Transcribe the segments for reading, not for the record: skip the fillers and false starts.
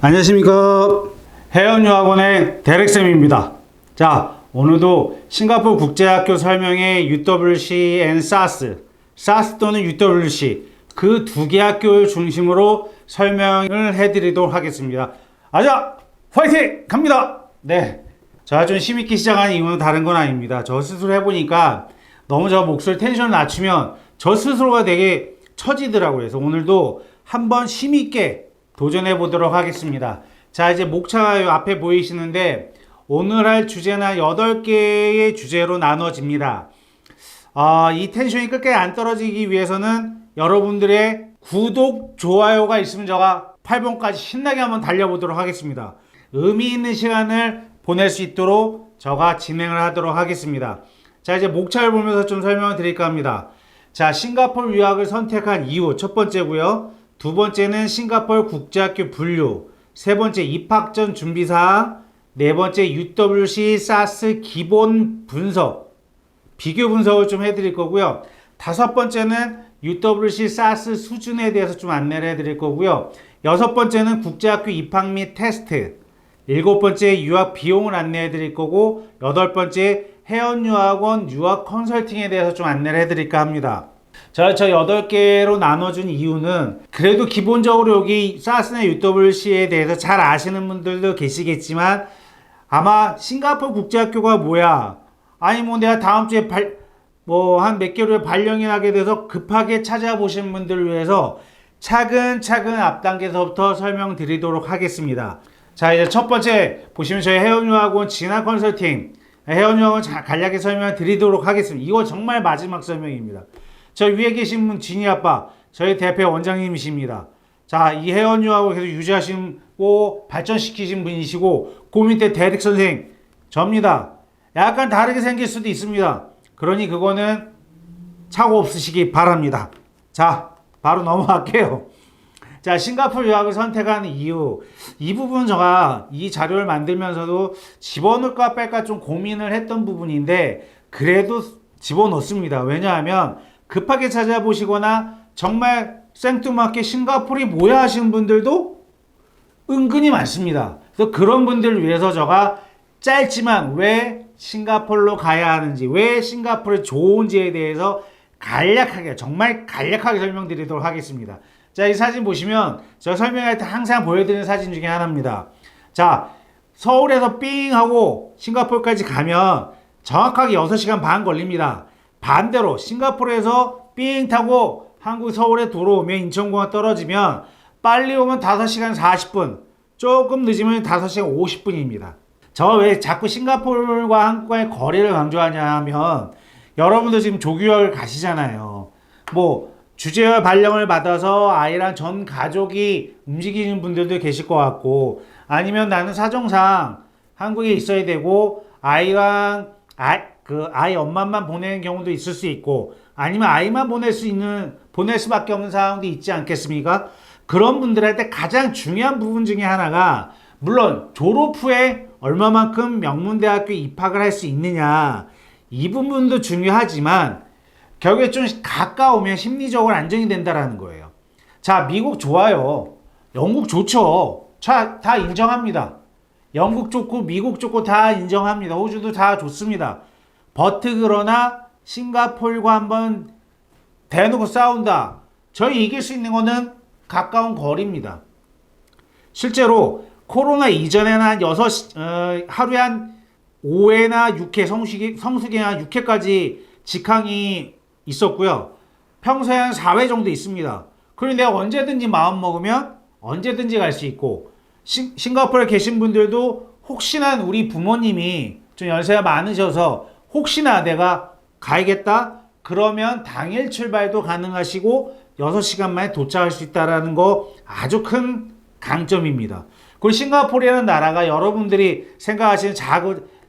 안녕하십니까. 해운유학원의 데렉쌤입니다. 자, 오늘도 싱가포르 국제학교 설명회 UWC and SAS 또는 UWC 그 두 개 학교를 중심으로 설명을 해드리도록 하겠습니다. 아자, 화이팅! 갑니다! 네. 제가 좀 힘있게 시작한 이유는 다른 건 아닙니다. 저 스스로 해보니까 너무 저 목소리 텐션을 낮추면 저 스스로가 되게 처지더라고요. 그래서 오늘도 한번 힘있게 도전해 보도록 하겠습니다. 자, 이제 목차가 앞에 보이시는데 오늘 할 주제는 8개의 주제로 나눠집니다. 이 텐션이 끝까지 안 떨어지기 위해서는 여러분들의 구독, 좋아요가 있으면 제가 8번까지 신나게 한번 달려보도록 하겠습니다. 의미 있는 시간을 보낼 수 있도록 제가 진행을 하도록 하겠습니다. 자, 이제 목차를 보면서 좀 설명을 드릴까 합니다. 자, 싱가포르 유학을 선택한 이유 첫 번째고요. 두 번째는 싱가포르 국제학교 분류, 세 번째 입학 전 준비사항, 네 번째 UWC SAS 기본 분석, 비교 분석을 좀 해드릴 거고요. 다섯 번째는 UWC SAS 수준에 대해서 좀 안내를 해드릴 거고요. 여섯 번째는 국제학교 입학 및 테스트, 일곱 번째 유학 비용을 안내해 드릴 거고, 여덟 번째 해운유학원 유학 컨설팅에 대해서 좀 안내를 해드릴까 합니다. 자, 저 8개로 나눠준 이유는 그래도 기본적으로 여기 SAS나 UWC에 대해서 잘 아시는 분들도 계시겠지만 아마 싱가포르 국제학교가 뭐야? 아니 뭐 내가 다음 주에 한 몇 개월 후에 발령이 나게 돼서 급하게 찾아보신 분들을 위해서 차근차근 앞단계에서부터 설명드리도록 하겠습니다. 자, 이제 첫 번째 보시면 저희 해운유학원 진학 컨설팅 해운유학원 간략하게 설명드리도록 하겠습니다. 이거 정말 마지막 설명입니다. 저 위에 계신 분 진이 아빠 저희 대표 원장님이십니다. 자, 이 해운유학을 계속 유지하시고 발전시키신 분이시고 그 밑에 대릭 선생 접니다. 약간 다르게 생길 수도 있습니다. 그러니 그거는 착오 없으시기 바랍니다. 자, 바로 넘어갈게요. 자, 싱가포르 유학을 선택한 이유, 이 부분 제가 이 자료를 만들면서도 집어넣을까 뺄까 좀 고민을 했던 부분인데 그래도 집어넣습니다. 왜냐하면 급하게 찾아보시거나 정말 생뚱맞게 싱가포르이 뭐야 하시는 분들도 은근히 많습니다. 그래서 그런 분들을 위해서 제가 짧지만 왜 싱가포르로 가야 하는지, 왜 싱가포르이 좋은지에 대해서 간략하게, 정말 간략하게 설명드리도록 하겠습니다. 자, 이 사진 보시면 제가 설명할 때 항상 보여드리는 사진 중에 하나입니다. 자, 서울에서 삥 하고 싱가포르까지 가면 정확하게 6시간 반 걸립니다. 반대로 싱가포르에서 삥 타고 한국 서울에 들어오면 인천공항 떨어지면 빨리 오면 5시간 40분, 조금 늦으면 5시간 50분입니다. 저 왜 자꾸 싱가포르와 한국과의 거리를 강조하냐 하면 여러분들 지금 조교를 가시잖아요. 뭐 주재원 발령을 받아서 아이랑 전 가족이 움직이는 분들도 계실 것 같고, 아니면 나는 사정상 한국에 있어야 되고 아이랑 아이 엄마만 보내는 경우도 있을 수 있고, 아니면 아이만 보낼 수밖에 없는 상황도 있지 않겠습니까? 그런 분들한테 가장 중요한 부분 중에 하나가, 물론 졸업 후에 얼마만큼 명문대학교에 입학을 할 수 있느냐, 이 부분도 중요하지만 결국에 좀 가까우면 심리적으로 안정이 된다라는 거예요. 자, 미국 좋아요. 영국 좋죠. 자, 다 인정합니다. 영국 좋고 미국 좋고 다 인정합니다. 호주도 다 좋습니다. 그러나 싱가포르과 한번 대놓고 싸운다. 저희 이길 수 있는 거는 가까운 거리입니다. 실제로 코로나 이전에는 하루에 한 5회나 6회, 성수기나 6회까지 직항이 있었고요. 평소에 한 4회 정도 있습니다. 그리고 내가 언제든지 마음 먹으면 언제든지 갈 수 있고, 싱가포르에 계신 분들도 혹시나 우리 부모님이 좀 연세가 많으셔서 혹시나 내가 가야겠다 그러면 당일 출발도 가능하시고 6시간 만에 도착할 수 있다는 거 아주 큰 강점입니다. 그리고 싱가포르라는 나라가 여러분들이 생각하시는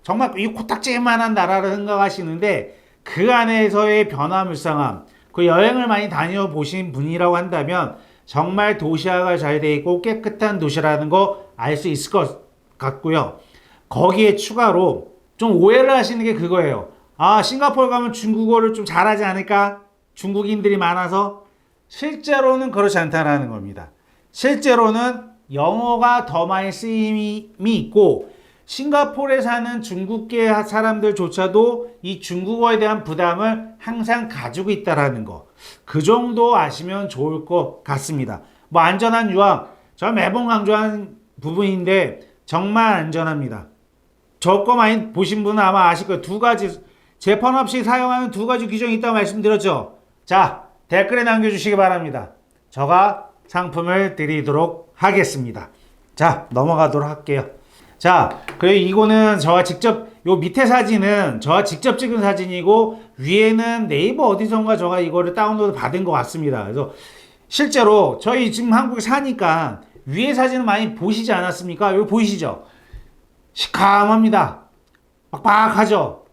정말 이 코딱지만한 나라를 생각하시는데 그 안에서의 변화무쌍함, 그 여행을 많이 다녀보신 분이라고 한다면 정말 도시화가 잘 되어 있고 깨끗한 도시라는 거 알 수 있을 것 같고요. 거기에 추가로 좀 오해를 하시는 게 그거예요. 아, 싱가포르 가면 중국어를 좀 잘하지 않을까? 중국인들이 많아서. 실제로는 그렇지 않다는 겁니다. 실제로는 영어가 더 많이 쓰임이 있고 싱가포르에 사는 중국계 사람들조차도 이 중국어에 대한 부담을 항상 가지고 있다라는 거. 그 정도 아시면 좋을 것 같습니다. 뭐 안전한 유학, 저 매번 강조하는 부분인데 정말 안전합니다. 저 거 많이 보신 분은 아마 아실 거예요. 두 가지, 재판 없이 사용하는 두 가지 규정이 있다고 말씀드렸죠. 자, 댓글에 남겨주시기 바랍니다. 저가 상품을 드리도록 하겠습니다. 자, 넘어가도록 할게요. 자, 그리고 이거는 저가 직접, 요 밑에 사진은 저가 직접 찍은 사진이고, 위에는 네이버 어디선가 저가 이거를 다운로드 받은 것 같습니다. 그래서 실제로 저희 지금 한국에 사니까 위에 사진은 많이 보시지 않았습니까? 여기 보이시죠? 시커멉니다. 빡빡하죠?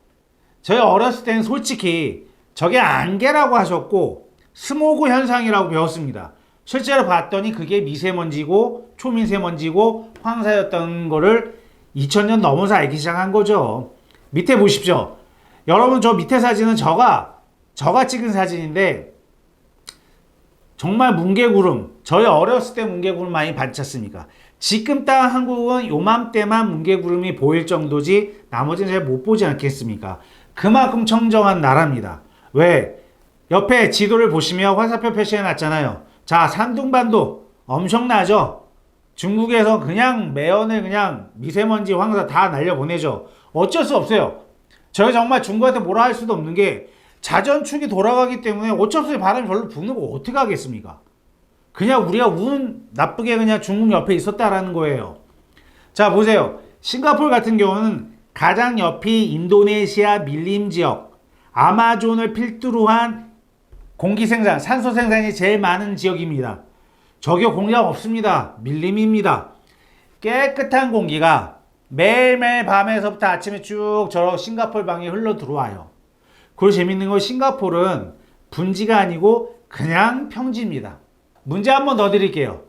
저희 어렸을 때는 솔직히 저게 안개라고 하셨고, 스모그 현상이라고 배웠습니다. 실제로 봤더니 그게 미세먼지고 초미세먼지고 황사였던 거를 2000년 넘어서 알기 시작한 거죠. 밑에 보십시오. 여러분 저 밑에 사진은 저가 찍은 사진인데 정말 뭉게구름, 저희 어렸을 때 뭉게구름 많이 봤지 않습니까? 지금 딱 한국은 요맘때만 뭉게구름이 보일 정도지 나머지는 잘 못 보지 않겠습니까? 그만큼 청정한 나라입니다. 왜? 옆에 지도를 보시면 화살표 표시해 놨잖아요. 자, 산둥반도 엄청나죠? 중국에서 그냥 매연을 그냥 미세먼지 황사 다 날려보내죠. 어쩔 수 없어요. 저희 정말 중국한테 뭐라 할 수도 없는 게 자전축이 돌아가기 때문에 어쩔 수 없이 바람이 별로 부는 거 어떻게 하겠습니까? 그냥 우리가 운 나쁘게 그냥 중국 옆에 있었다라는 거예요. 자, 보세요. 싱가포르 같은 경우는 가장 옆이 인도네시아 밀림 지역, 아마존을 필두로 한 공기 생산, 산소 생산이 제일 많은 지역입니다. 저기 공기가 없습니다. 밀림입니다. 깨끗한 공기가 매일매일 밤에서부터 아침에 쭉 저 싱가포르 방에 흘러 들어와요. 그리고 재밌는 건 싱가포르는 분지가 아니고 그냥 평지입니다. 문제 한 번 더 드릴게요.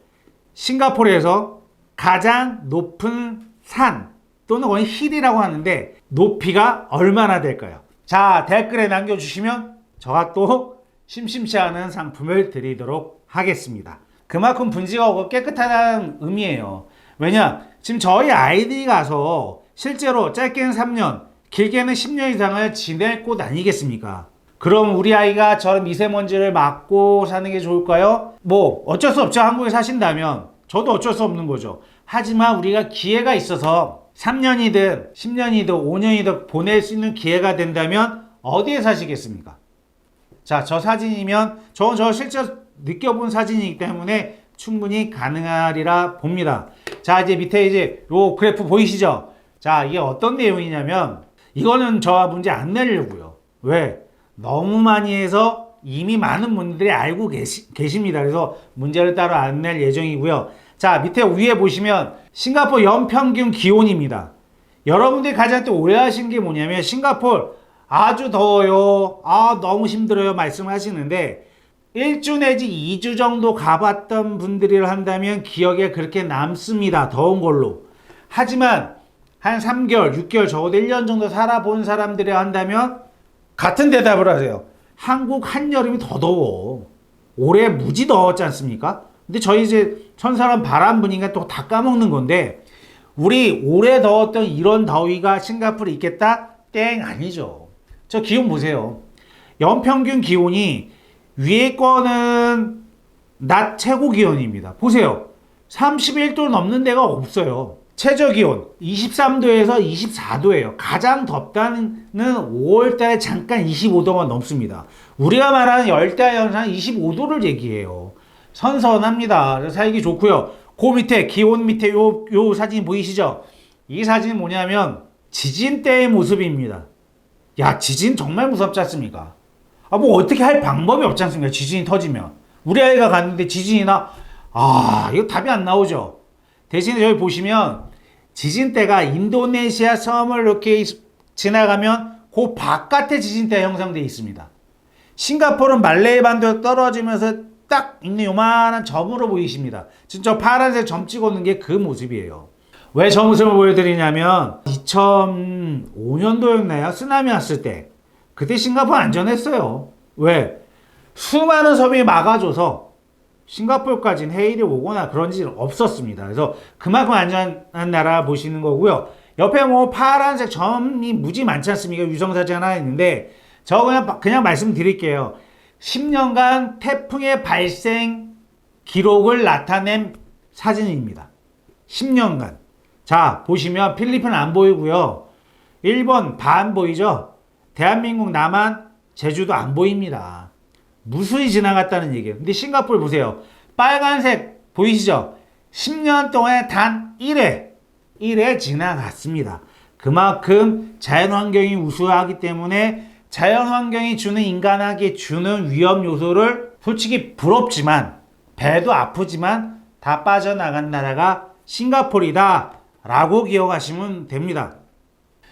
싱가포르에서 가장 높은 산 또는 거의 힐이라고 하는데 높이가 얼마나 될까요? 자, 댓글에 남겨주시면 저가 또 심심치 않은 상품을 드리도록 하겠습니다. 그만큼 분지가 없고 깨끗하다는 의미예요. 왜냐? 지금 저희 아이들이 가서 실제로 짧게는 3년, 길게는 10년 이상을 지낼 곳 아니겠습니까? 그럼 우리 아이가 저런 미세먼지를 막고 사는 게 좋을까요? 뭐 어쩔 수 없죠. 한국에 사신다면. 저도 어쩔 수 없는 거죠. 하지만 우리가 기회가 있어서 3년이든 10년이든 5년이든 보낼 수 있는 기회가 된다면 어디에 사시겠습니까? 자, 저 사진이면 저 실제 느껴본 사진이기 때문에 충분히 가능하리라 봅니다. 자, 이제 밑에 이제 요 그래프 보이시죠? 자, 이게 어떤 내용이냐면 이거는 저와 문제 안 내려고요. 왜? 너무 많이 해서 이미 많은 분들이 알고 계십니다. 그래서 문제를 따로 안 낼 예정이고요. 자, 밑에 위에 보시면 싱가포르 연평균 기온입니다. 여러분들이 가장 또 오해하시는 게 뭐냐면 싱가포르 아주 더워요. 너무 힘들어요. 말씀하시는데 1주 내지 2주 정도 가봤던 분들이라 한다면 기억에 그렇게 남습니다. 더운 걸로. 하지만 한 3개월, 6개월, 적어도 1년 정도 살아본 사람들이라 한다면 같은 대답을 하세요. 한국 한여름이 더 더워. 올해 무지 더웠지 않습니까? 근데 저희 이제 천사람 바람 부니까 또 다 까먹는 건데 우리 올해 더웠던 이런 더위가 싱가포르에 있겠다? 땡 아니죠. 저 기온 보세요. 연평균 기온이 위에 거는 낮 최고 기온입니다. 보세요. 31도 넘는 데가 없어요. 최저 기온 23도에서 24도예요. 가장 덥다는 5월달에 잠깐 25도가 넘습니다. 우리가 말하는 열대 현상 25도를 얘기해요. 선선합니다. 살기 좋고요. 그 밑에 기온 밑에 요 사진 보이시죠? 이 사진이 뭐냐면 지진 때의 모습입니다. 야, 지진 정말 무섭지 않습니까? 뭐 어떻게 할 방법이 없지 않습니까? 지진이 터지면. 우리 아이가 갔는데 지진이나 이거 답이 안 나오죠. 대신에 여기 보시면 지진대가 인도네시아 섬을 이렇게 지나가면 그 바깥에 지진대가 형성되어 있습니다. 싱가포르는 말레이 반도에 떨어지면서 딱 있는 요만한 점으로 보이십니다. 지금 저 파란색 점 찍어놓은 게 그 모습이에요. 왜 저 모습을 보여드리냐면 2005년도였나요? 쓰나미 왔을 때 그때 싱가포르 안전했어요. 왜? 수많은 섬이 막아줘서 싱가포르까지는 해일이 오거나 그런 일 없었습니다. 그래서 그만큼 안전한 나라 보시는 거고요. 옆에 뭐 파란색 점이 무지 많지 않습니까? 위성사진 하나 있는데 저 그냥 말씀드릴게요. 10년간 태풍의 발생 기록을 나타낸 사진입니다. 10년간. 자, 보시면 필리핀 안 보이고요. 일본 반 보이죠? 대한민국, 남한, 제주도 안 보입니다. 무수히 지나갔다는 얘기예요. 근데 싱가포르 보세요. 빨간색 보이시죠? 10년 동안에 단 1회 지나갔습니다. 그만큼 자연환경이 우수하기 때문에 자연환경이 주는 인간에게 주는 위험 요소를 솔직히 부럽지만 배도 아프지만 다 빠져나간 나라가 싱가포르이다 라고 기억하시면 됩니다.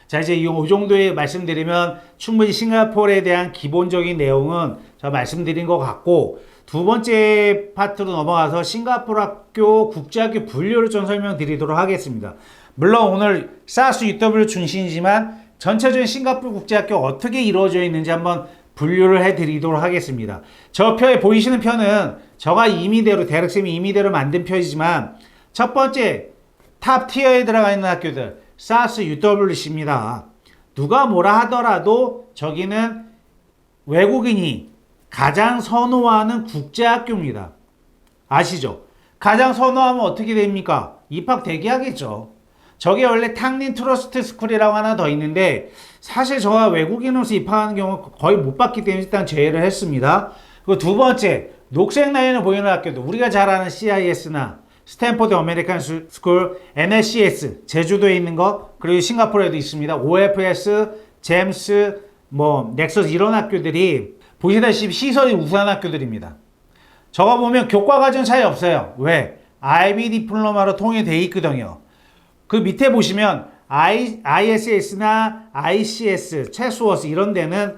자, 이제 이 정도에 말씀드리면 충분히 싱가포르에 대한 기본적인 내용은 제가 말씀드린 것 같고, 두 번째 파트로 넘어가서 싱가포르 학교, 국제학교 분류를 좀 설명드리도록 하겠습니다. 물론 오늘 사스 UW 중심이지만 전체적인 싱가포르 국제학교 어떻게 이루어져 있는지 한번 분류를 해드리도록 하겠습니다. 저 표에 보이시는 표는 제가 임의대로, 대학생이 임의대로 만든 표이지만 첫 번째 탑 티어에 들어가 있는 학교들 사스 UWC입니다. 누가 뭐라 하더라도 저기는 외국인이 가장 선호하는 국제학교입니다. 아시죠? 가장 선호하면 어떻게 됩니까? 입학 대기하겠죠. 저게 원래 탕린 트러스트 스쿨이라고 하나 더 있는데 사실 저가 외국인으로서 입학하는 경우 거의 못 봤기 때문에 일단 제외를 했습니다. 그리고 두 번째, 녹색 라인을 보이는 학교도 우리가 잘 아는 CIS나 스탠포드 아메리칸 스쿨, NSCS, 제주도에 있는 거, 그리고 싱가포르에도 있습니다. OFS, 제임스, 넥서스 이런 학교들이 보시다시피 시설이 우수한 학교들입니다. 저거 보면 교과 과정 차이 없어요. 왜? IB 디플로마로 통일되어 있거든요. 그 밑에 보시면 ISS나 ICS, 체스워스 이런 데는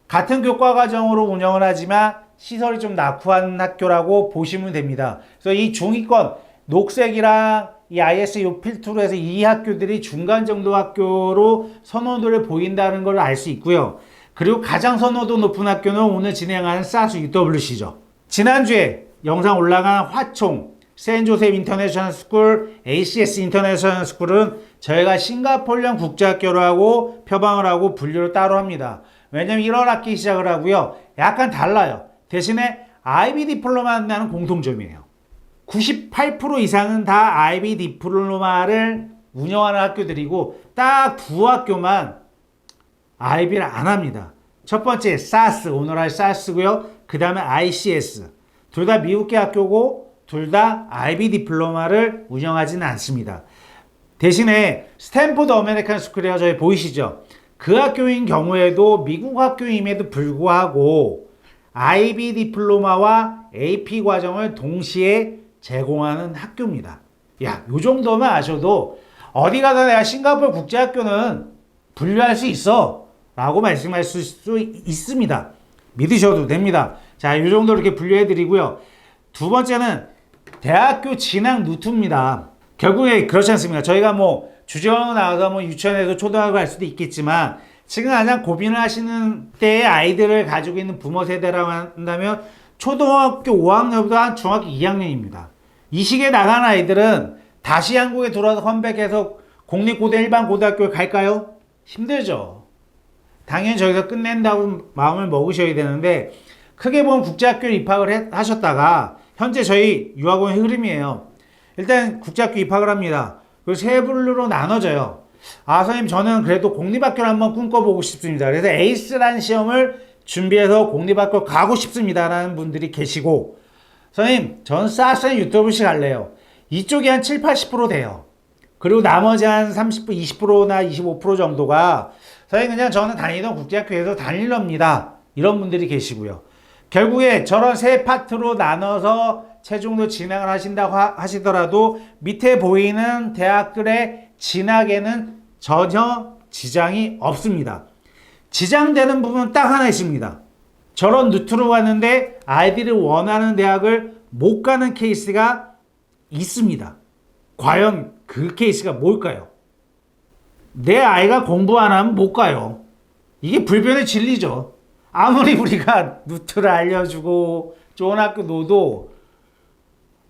같은 교과 과정으로 운영을 하지만 시설이 좀 낙후한 학교라고 보시면 됩니다. 그래서 이 중위권 녹색이랑 이 IS 요 필두로 해서 이 학교들이 중간 정도 학교로 선호도를 보인다는 걸 알 수 있고요. 그리고 가장 선호도 높은 학교는 오늘 진행하는 사스 UWC죠. 지난주에 영상 올라간 화총, 세인조셉 인터내셔널 스쿨, ACS 인터내셔널 스쿨은 저희가 싱가포르형 국제학교라고 표방을 하고 분류를 따로 합니다. 왜냐면 1월 학기 시작을 하고요. 약간 달라요. 대신에 IB 디플로마 한다는 공통점이에요. 98% 이상은 다 IB 디플로마를 운영하는 학교들이고 딱 두 학교만 IB를 안 합니다. 첫 번째 사스, 오늘 할 사스고요. 그 다음에 ICS. 둘 다 미국계 학교고 둘 다 IB 디플로마를 운영하지는 않습니다. 대신에 스탠포드 아메리칸 스쿨이라고 저희 보이시죠? 그 학교인 경우에도 미국 학교임에도 불구하고 IB 디플로마와 AP 과정을 동시에 제공하는 학교입니다. 야, 요 정도만 아셔도 어디 가서 내가 싱가포르 국제학교는 분류할 수 있어 라고 말씀할 수 있습니다. 믿으셔도 됩니다. 자, 요 정도 이렇게 분류해 드리고요. 두 번째는 대학교 진학 루트입니다. 결국에 그렇지 않습니까? 저희가 주재원으로 나와서 유치원에서 초등학교 갈 수도 있겠지만 지금 가장 고민을 하시는 때의 아이들을 가지고 있는 부모 세대라고 한다면 초등학교 5학년부터 한 중학교 2학년입니다. 이 시기에 나간 아이들은 다시 한국에 돌아와서 컴백해서 공립고등 일반 고등학교에 갈까요? 힘들죠. 당연히 저기서 끝낸다고 마음을 먹으셔야 되는데 크게 보면 국제학교에 입학을 하셨다가 현재 저희 유학원 흐름이에요. 일단 국제학교 입학을 합니다. 그리고 세 분류로 나눠져요. 아, 선생님 저는 그래도 공립학교를 한번 꿈꿔보고 싶습니다. 그래서 에이스라는 시험을 준비해서 공립학교 가고 싶습니다 라는 분들이 계시고, 선생님 저는 사스나 UWC 갈래요. 이쪽이 한 7, 80% 돼요. 그리고 나머지 한 30%, 20%나 25% 정도가 선생님 그냥 저는 다니던 국제학교에서 다닐랍니다. 이런 분들이 계시고요. 결국에 저런 세 파트로 나눠서 최종도 진학을 하신다고 하시더라도 밑에 보이는 대학들의 진학에는 전혀 지장이 없습니다. 지장되는 부분은 딱 하나 있습니다. 저런 루트로 갔는데 아이들이 원하는 대학을 못 가는 케이스가 있습니다. 과연 그 케이스가 뭘까요? 내 아이가 공부 안 하면 못 가요. 이게 불변의 진리죠. 아무리 우리가 루트를 알려주고 좋은 학교 놓도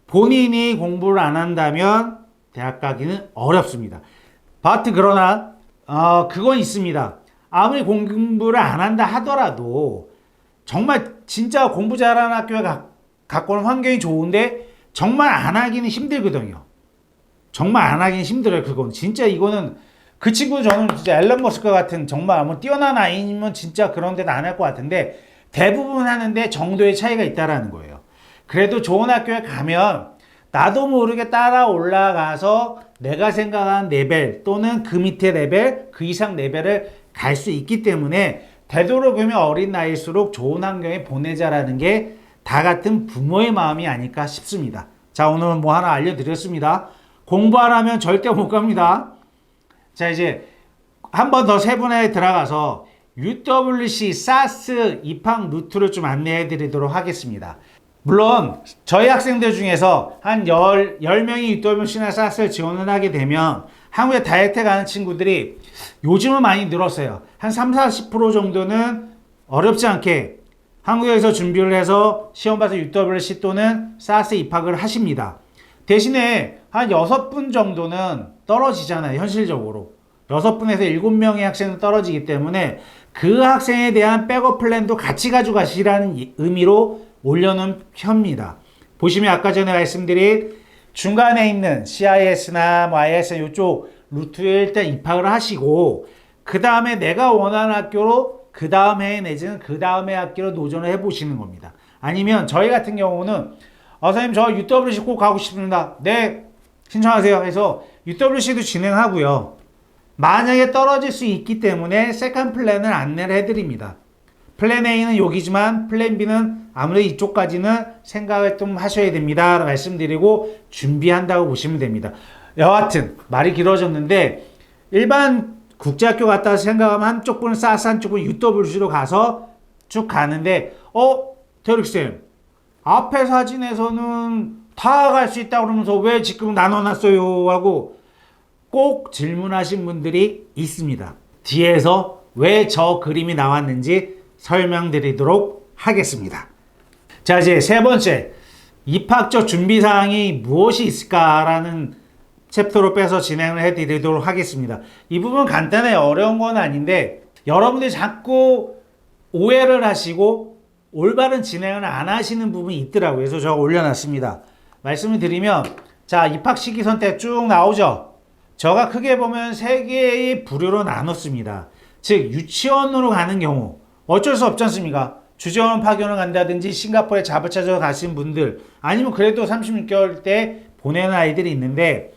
본인이 공부를 안 한다면 대학 가기는 어렵습니다. 그러나 그건 있습니다. 아무리 공부를 안 한다 하더라도 정말 진짜 공부 잘하는 학교에 갖고 오는 환경이 좋은데 정말 안 하기는 힘들거든요. 정말 안 하기는 힘들어요. 그건 진짜 이거는 그 친구 저는 진짜 앨런 머스크 같은 정말 뭐 뛰어난 아이면 진짜 그런 데는 안 할 것 같은데 대부분 하는데 정도의 차이가 있다라는 거예요. 그래도 좋은 학교에 가면 나도 모르게 따라 올라가서 내가 생각한 레벨 또는 그 밑에 레벨, 그 이상 레벨을 갈 수 있기 때문에 되도록이면 어린 나이일수록 좋은 환경에 보내자라는 게 다 같은 부모의 마음이 아닐까 싶습니다. 자, 오늘은 뭐 하나 알려드렸습니다. 공부하라면 절대 못 갑니다. 자, 이제 한 번 더 세분화에 들어가서 UWC 사스 입학 루트를 좀 안내해 드리도록 하겠습니다. 물론 저희 학생들 중에서 한 10명이 UWC나 사스를 지원을 하게 되면 한국에 다이렉트 가는 친구들이 요즘은 많이 늘었어요. 한 30-40% 정도는 어렵지 않게 한국에서 준비를 해서 시험 봐서 UWC 또는 사스 입학을 하십니다. 대신에 한 6분 정도는 떨어지잖아요. 현실적으로. 6분에서 7명의 학생은 떨어지기 때문에 그 학생에 대한 백업 플랜도 같이 가져가시라는 의미로 올려놓은 편입니다. 보시면 아까 전에 말씀드린 중간에 있는 CIS나 뭐 IS나 이쪽 루트에 일단 입학을 하시고 그 다음에 내가 원하는 학교로 그 다음 해에 내지는 그 다음 해 학교로 도전을 해보시는 겁니다. 아니면 저희 같은 경우는 선생님 저 UWC 꼭 가고 싶습니다. 네, 신청하세요 해서 UWC도 진행하고요. 만약에 떨어질 수 있기 때문에 세컨 플랜을 안내를 해드립니다. 플랜 A는 여기지만 플랜 B는 아무래도 이쪽까지는 생각을 좀 하셔야 됩니다. 말씀드리고 준비한다고 보시면 됩니다. 여하튼 말이 길어졌는데 일반 국제학교 갔다 생각하면 한쪽 분은 사스 한쪽은 UWC로 가서 쭉 가는데 대륙쌤 앞에 사진에서는 다 갈 수 있다고 그러면서 왜 지금 나눠놨어요? 하고 꼭 질문하신 분들이 있습니다. 뒤에서 왜 저 그림이 나왔는지 설명드리도록 하겠습니다. 자, 이제 세 번째, 입학적 준비사항이 무엇이 있을까라는 챕터로 빼서 진행을 해드리도록 하겠습니다. 이 부분 간단해요. 어려운 건 아닌데 여러분들이 자꾸 오해를 하시고 올바른 진행을 안 하시는 부분이 있더라고요. 그래서 제가 올려놨습니다. 말씀을 드리면 자, 입학 시기 선택 쭉 나오죠. 제가 크게 보면 세 개의 부류로 나눴습니다. 즉 유치원으로 가는 경우 어쩔 수 없지 않습니까? 주재원 파견을 간다든지 싱가포르에 잡을 찾아 가신 분들 아니면 그래도 36개월 때 보내는 아이들이 있는데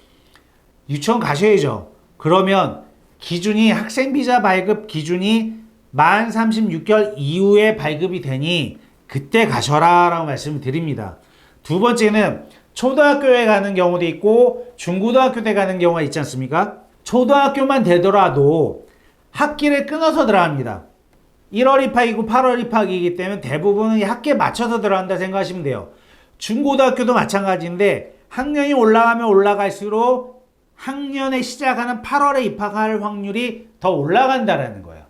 유치원 가셔야죠. 그러면 기준이 학생비자 발급 기준이 만 36개월 이후에 발급이 되니 그때 가셔라 라고 말씀을 드립니다. 두 번째는 초등학교에 가는 경우도 있고 중고등학교 때 가는 경우가 있지 않습니까? 초등학교만 되더라도 학기를 끊어서 들어갑니다. 1월 입학이고 8월 입학이기 때문에 대부분은 학기에 맞춰서 들어간다 생각하시면 돼요. 중고등학교도 마찬가지인데 학년이 올라가면 올라갈수록 학년에 시작하는 8월에 입학할 확률이 더 올라간다라는 거예요.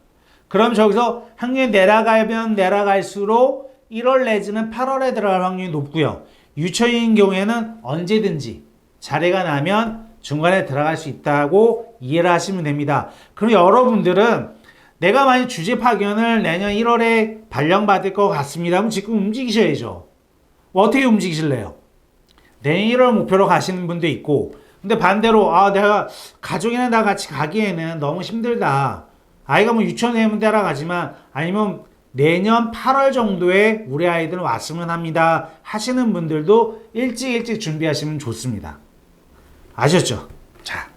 그럼 저기서 학년이 내려가면 내려갈수록 1월 내지는 8월에 들어갈 확률이 높고요. 유치원인 경우에는 언제든지 자리가 나면 중간에 들어갈 수 있다고 이해를 하시면 됩니다. 그럼 여러분들은 내가 만약 주재 파견을 내년 1월에 발령받을 것 같습니다. 그럼 지금 움직이셔야죠. 어떻게 움직이실래요? 내년 1월 목표로 가시는 분도 있고 근데 반대로 내가 가족이랑 다 같이 가기에는 너무 힘들다. 아이가 뭐 유치원 되면 따라가지만 아니면 내년 8월 정도에 우리 아이들은 왔으면 합니다 하시는 분들도 일찍 준비하시면 좋습니다. 아셨죠? 자,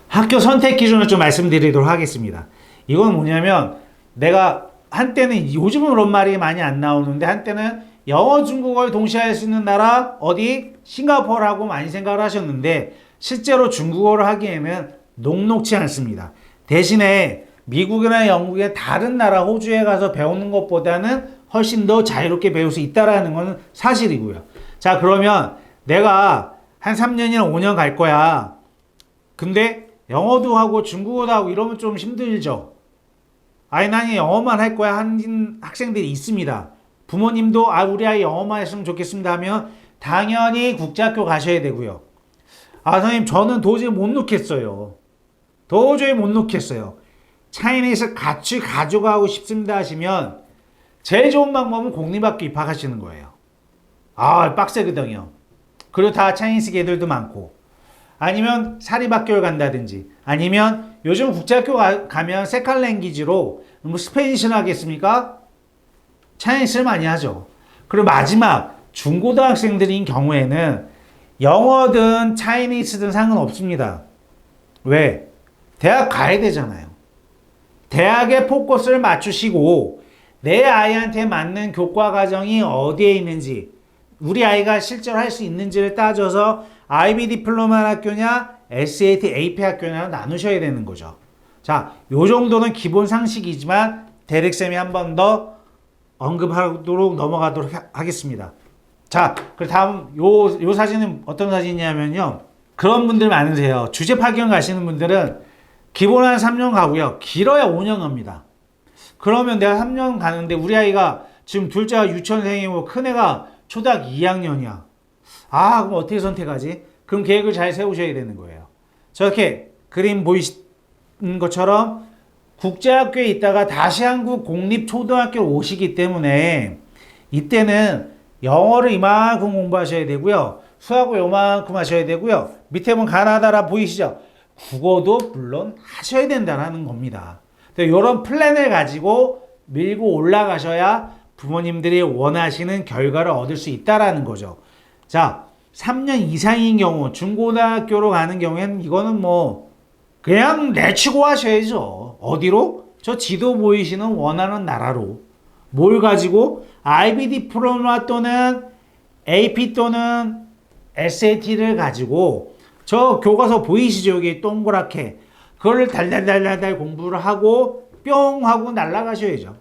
학교 선택 기준을 좀 말씀드리도록 하겠습니다. 이건 뭐냐면 내가 한때는 요즘은 그런 말이 많이 안 나오는데 한때는 영어 중국어를 동시에 할 수 있는 나라 어디? 싱가포르라고 많이 생각을 하셨는데 실제로 중국어를 하기에는 녹록치 않습니다. 대신에 미국이나 영국의 다른 나라 호주에 가서 배우는 것보다는 훨씬 더 자유롭게 배울 수 있다는 건 사실이고요. 자, 그러면 내가 한 3년이나 5년 갈 거야. 근데 영어도 하고 중국어도 하고 이러면 좀 힘들죠. 아니 나는 영어만 할 거야 하는 학생들이 있습니다. 부모님도 우리 아이 영어만 했으면 좋겠습니다 하면 당연히 국제학교 가셔야 되고요. 선생님 저는 도저히 못 놓겠어요. 도저히 못 놓겠어요. 차이니스 같이 가져가고 싶습니다 하시면 제일 좋은 방법은 공립학교 입학하시는 거예요. 빡세거든요. 그리고 다 차이니스 애들도 많고. 아니면 사립학교를 간다든지, 아니면 요즘 국제학교 가면 세컨 랭귀지로 뭐 스페니쉬를 하겠습니까? 차이니스를 많이 하죠. 그리고 마지막 중고등학생들인 경우에는 영어든 차이니스든 상관없습니다. 왜? 대학 가야 되잖아요. 대학에 포커스를 맞추시고 내 아이한테 맞는 교과 과정이 어디에 있는지, 우리 아이가 실제로 할 수 있는지를 따져서 IB 디플로마 학교냐 SAT AP 학교냐 나누셔야 되는 거죠. 자, 요 정도는 기본 상식이지만 대릭쌤이 한 번 더 언급하도록 넘어가도록 하겠습니다. 자, 그 다음 요 사진은 어떤 사진이냐면요. 그런 분들 많으세요. 주제 파견 가시는 분들은 기본 한 3년 가고요. 길어야 5년 갑니다. 그러면 내가 3년 가는데 우리 아이가 지금 둘째가 유치원생이고 큰애가 초등학교 2학년이야. 그럼 어떻게 선택하지? 그럼 계획을 잘 세우셔야 되는 거예요. 저렇게 그림 보이시는 것처럼 국제학교에 있다가 다시 한국 공립초등학교로 오시기 때문에 이때는 영어를 이만큼 공부하셔야 되고요. 수학을 요만큼 하셔야 되고요. 밑에 보면 가나다라 보이시죠? 국어도 물론 하셔야 된다는 겁니다. 이런 플랜을 가지고 밀고 올라가셔야 부모님들이 원하시는 결과를 얻을 수 있다는 거죠. 자, 3년 이상인 경우 중고등학교로 가는 경우에는 이거는 뭐 그냥 내치고 하셔야죠. 어디로? 저 지도 보이시는 원하는 나라로. 뭘 가지고? IB 디플로마 또는 AP 또는 SAT를 가지고 저 교과서 보이시죠? 여기 동그랗게. 그걸 달달달달 공부를 하고 뿅 하고 날아가셔야죠.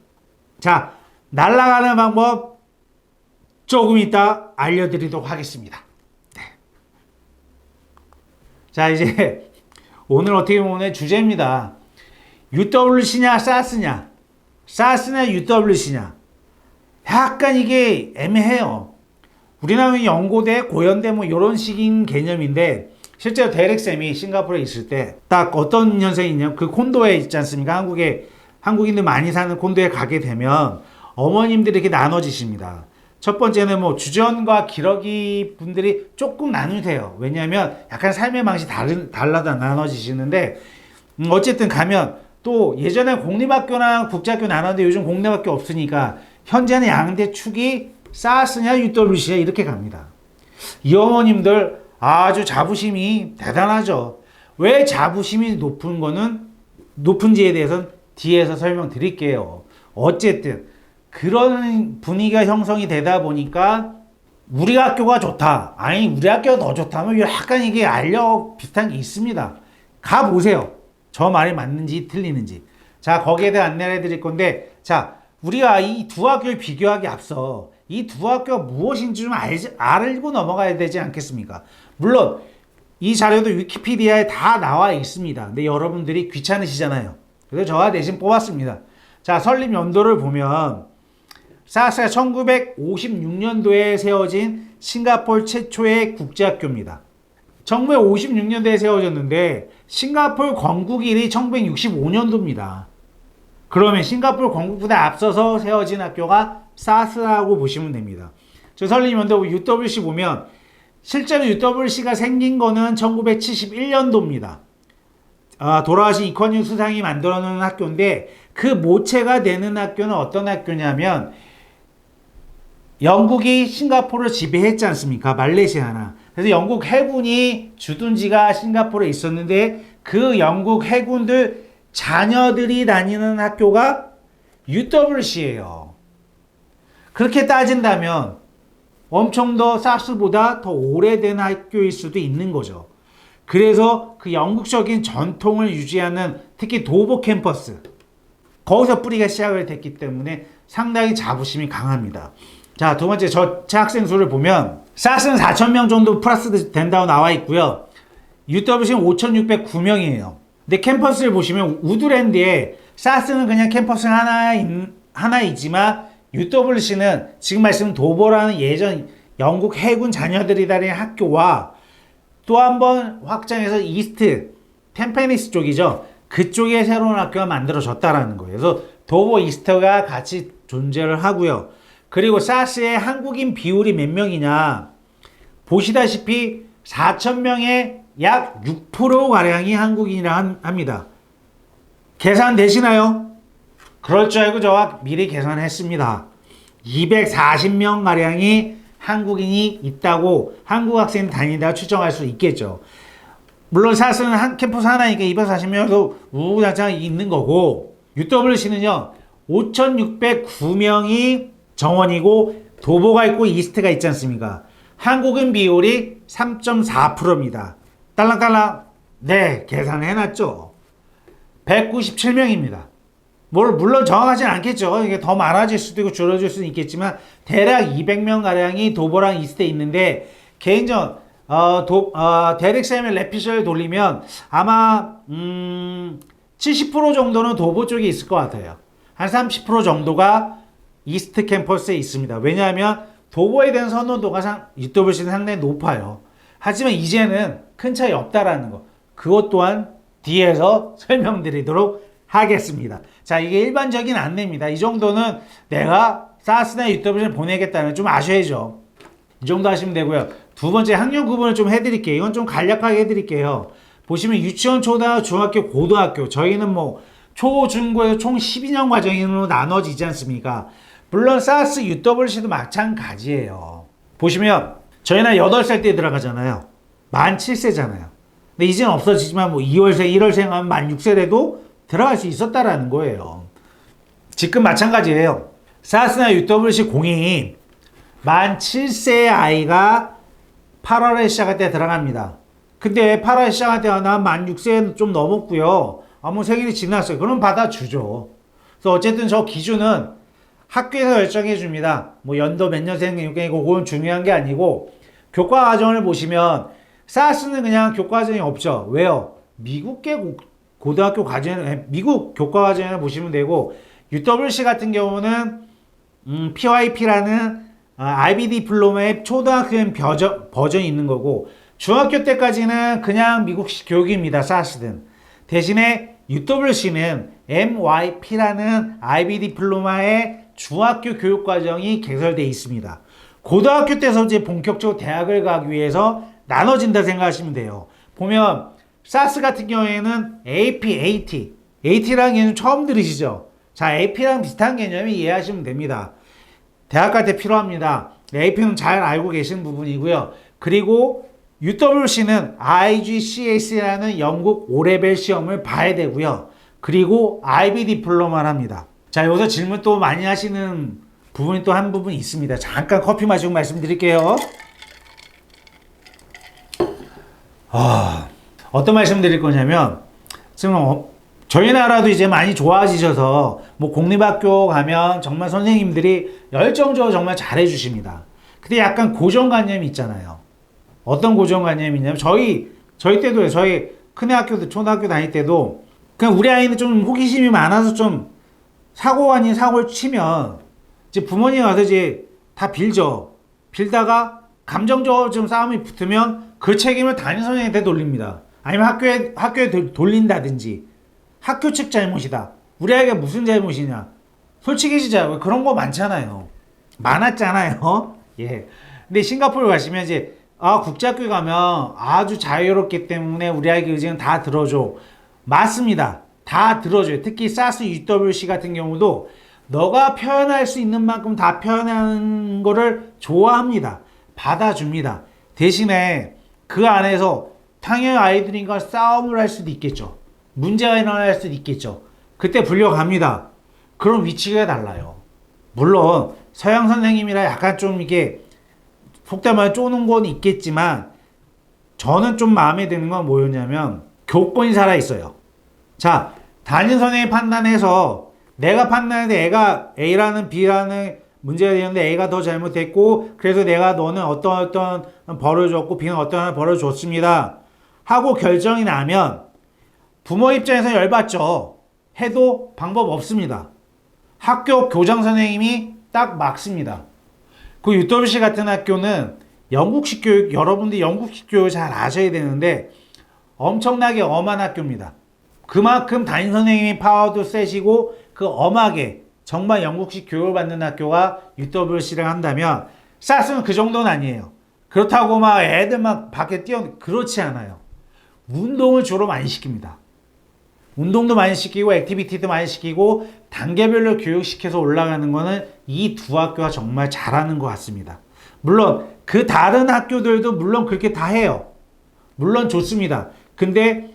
자, 날아가는 방법 조금 이따 알려드리도록 하겠습니다. 네. 자, 이제 오늘 어떻게 보면 주제입니다. UWC냐 사스냐, 사스냐 UWC냐. 약간 이게 애매해요. 우리나라는 연고대, 고연대 뭐 이런 식인 개념인데 실제로 대렉쌤이 싱가포르에 있을 때 딱 어떤 현상이 있냐면 그 콘도에 있지 않습니까? 한국인들 많이 사는 콘도에 가게 되면 어머님들이 이렇게 나눠지십니다. 첫 번째는 뭐 주전과 기러기 분들이 조금 나누세요. 왜냐하면 약간 삶의 방식이 달라다 나눠지시는데 어쨌든 가면 또 예전에 공립학교나 국제학교 나눴는데 요즘 공립학교 없으니까 현재는 양대 축이 사스냐 UWC냐 이렇게 갑니다. 이 어머님들 아주 자부심이 대단하죠. 왜 자부심이 높은지에 대해서는 뒤에서 설명드릴게요. 어쨌든 그런 분위기가 형성이 되다 보니까 우리 학교가 좋다. 아니 우리 학교가 더 좋다면 약간 이게 알력 비슷한 게 있습니다. 가보세요. 저 말이 맞는지 틀리는지. 자, 거기에 대해 안내를 해드릴 건데, 자, 우리가 이 두 학교를 비교하기 앞서 이 두 학교가 무엇인지 좀 알고 넘어가야 되지 않겠습니까? 물론 이 자료도 위키피디아에 다 나와 있습니다. 근데 여러분들이 귀찮으시잖아요. 그래서 저와 대신 뽑았습니다. 자, 설립 연도를 보면 사스가 1956년도에 세워진 싱가포르 최초의 국제학교입니다. 1956년도에 세워졌는데 싱가포르 건국일이 1965년도입니다. 그러면 싱가포르 건국보다 앞서서 세워진 학교가 사스라고 보시면 됩니다. 저 설립연도 UWC 보면 실제로 UWC가 생긴 거는 1971년도입니다. 돌아가신 이권유 수상이 만들어 놓은 학교인데 그 모체가 되는 학교는 어떤 학교냐면 영국이 싱가포르를 지배했지 않습니까? 말레이시아나. 그래서 영국 해군이 주둔지가 싱가포르에 있었는데 그 영국 해군들 자녀들이 다니는 학교가 UWC예요. 그렇게 따진다면 엄청 더 사스보다 더 오래된 학교일 수도 있는 거죠. 그래서 그 영국적인 전통을 유지하는 특히 도보 캠퍼스 거기서 뿌리가 시작을 됐기 때문에 상당히 자부심이 강합니다. 자, 두 번째 제 학생 수를 보면 사스는 4,000명 정도 플러스 된다고 나와 있고요. UWC는 5,609명이에요. 근데 캠퍼스를 보시면 우드랜드에 사스는 그냥 캠퍼스 하나이지만 UWC는 지금 말씀 도보라는 예전 영국 해군 자녀들이 다니는 학교와 또 한 번 확장해서 이스트 템페니스 쪽이죠. 그쪽에 새로운 학교가 만들어졌다라는 거예요. 그래서 도보 이스트가 같이 존재를 하고요. 그리고 사스의 한국인 비율이 몇 명이냐 보시다시피 4,000명의 약 6%가량이 한국인이라 합니다. 계산되시나요? 그럴 줄 알고 저와 미리 계산했습니다. 240명가량이 한국인이 있다고 한국 학생이 다니다 추정할 수 있겠죠. 물론 사스는 한 캠퍼스 하나니까 240명도 우우장창 있는 거고 UWC는요 5,609명이 정원이고 도보가 있고 이스트가 있지 않습니까? 한국인 비율이 3.4%입니다. 딸랑딸랑 네 계산을 해놨죠. 197명입니다. 물론 정확하진 않겠죠. 이게 더 많아질 수도 있고 줄어들 수도 있겠지만 대략 200명가량이 도보랑 이스트에 있는데 개인전 데릭 샘의 랩피셜 돌리면 아마 70% 정도는 도보 쪽에 있을 것 같아요. 한 30% 정도가 이스트 캠퍼스에 있습니다. 왜냐하면 도보에 대한 선호도가 UWC는 상당히 높아요. 하지만 이제는 큰 차이 없다라는 거. 그것 또한 뒤에서 설명드리도록 하겠습니다. 자, 이게 일반적인 안내입니다. 이 정도는 내가 사스나 UWC를 보내겠다는 좀 아셔야죠. 이 정도 하시면 되고요. 두 번째 학년 구분을 좀 해드릴게요. 이건 좀 간략하게 해드릴게요. 보시면 유치원, 초등학교, 중학교, 고등학교 저희는 뭐 초, 중, 고에서 총 12년 과정으로 나눠지지 않습니까? 물론 사스 UWC도 마찬가지예요. 보시면 저희는 8살 때 들어가잖아요. 만 7세잖아요. 근데 이제는 없어지지만 뭐 2월생, 1월생 하면 만 6세래도 들어갈 수 있었다라는 거예요. 지금 마찬가지예요. 사스나 UWC 공인 만 7세의 아이가 8월에 시작할 때 들어갑니다. 근데 8월에 시작할 때 난 만 6세는 좀 넘었고요. 뭐 생일이 지났어요. 그럼 받아주죠. 그래서 어쨌든 저 기준은 학교에서 결정해 줍니다. 뭐 연도 몇 년생이고 그건 중요한 게 아니고 교과 과정을 보시면 사스는 그냥 교과 과정이 없죠. 왜요? 미국계 고등학교 과정에 미국 교과 과정을 보시면 되고 UWC 같은 경우는 PYP라는 IB 디플로마의 초등학생 버전이 있는 거고 중학교 때까지는 그냥 미국식 교육입니다. 사스는. 대신에 UWC는 MYP라는 IB 디플로마의 중학교 교육 과정이 개설되어 있습니다. 고등학교 때서 이제 본격적으로 대학을 가기 위해서 나눠진다 생각하시면 돼요. 보면 사스 같은 경우에는 AP, AT. AT라는 개념 처음 들으시죠? 자, AP랑 비슷한 개념이 이해하시면 됩니다. 대학 갈 때 필요합니다. AP는 잘 알고 계시는 부분이고요. 그리고 UWC는 IGCSE라는 영국 5레벨 시험을 봐야 되고요. 그리고 IB 디플로마를 합니다. 자, 여기서 질문 또 많이 하시는 부분이 또 한 부분이 있습니다. 잠깐 커피 마시고 말씀드릴게요. 어떤 말씀 드릴 거냐면 지금 저희 나라도 이제 많이 좋아지셔서 뭐 공립학교 가면 정말 선생님들이 열정적으로 정말 잘해 주십니다. 근데 약간 고정관념이 있잖아요. 어떤 고정관념이 있냐면 저희 때도 저희 큰애 학교도 초등학교 다닐 때도 그냥 우리 아이는 좀 호기심이 많아서 좀 사고 아닌 사고를 치면 이제 부모님 와서 이제 다 빌죠. 빌다가 감정적으로 좀 싸움이 붙으면 그 책임을 담임 선생님한테 돌립니다. 아니면 학교에 돌린다든지 학교 측 잘못이다. 우리 아이가 무슨 잘못이냐. 솔직히 진짜 그런 거 많잖아요. 많았잖아요. 예. 근데 싱가포르 가시면 이제 국제학교 가면 아주 자유롭기 때문에 우리 아이가 의지는 다 들어줘. 맞습니다. 다 들어줘요. 특히 사스 UWC 같은 경우도 너가 표현할 수 있는 만큼 다 표현하는 거를 좋아합니다. 받아줍니다. 대신에 그 안에서 당연히 아이들인가 싸움을 할 수도 있겠죠. 문제가 일어날 수도 있겠죠. 그때 불려갑니다. 그럼 위치가 달라요. 물론 서양 선생님이라 약간 좀 이게 속된 말로 쪼는 건 있겠지만 저는 좀 마음에 드는 건 뭐였냐면 교권이 살아있어요. 자, 담임 선생님이 판단해서 내가 판단했는데 애가 A라는 B라는 문제가 되는데 A가 더 잘못했고 그래서 내가 너는 어떤 벌을 줬고 B는 어떤 벌을 줬습니다. 하고 결정이 나면 부모 입장에서 열받죠. 해도 방법 없습니다. 학교 교장 선생님이 딱 막습니다. 그 UWC 같은 학교는 영국식 교육, 여러분들이 영국식 교육 잘 아셔야 되는데 엄청나게 엄한 학교입니다. 그만큼 담임 선생님이 파워도 세시고 그 엄하게 정말 영국식 교육을 받는 학교가 UWC를 한다면 사스는 그 정도는 아니에요. 그렇다고 막 애들 막 밖에 그렇지 않아요. 운동을 주로 많이 시킵니다. 운동도 많이 시키고 액티비티도 많이 시키고 단계별로 교육시켜서 올라가는 거는 이 두 학교가 정말 잘하는 것 같습니다. 물론 그 다른 학교들도 물론 그렇게 다 해요. 물론 좋습니다. 근데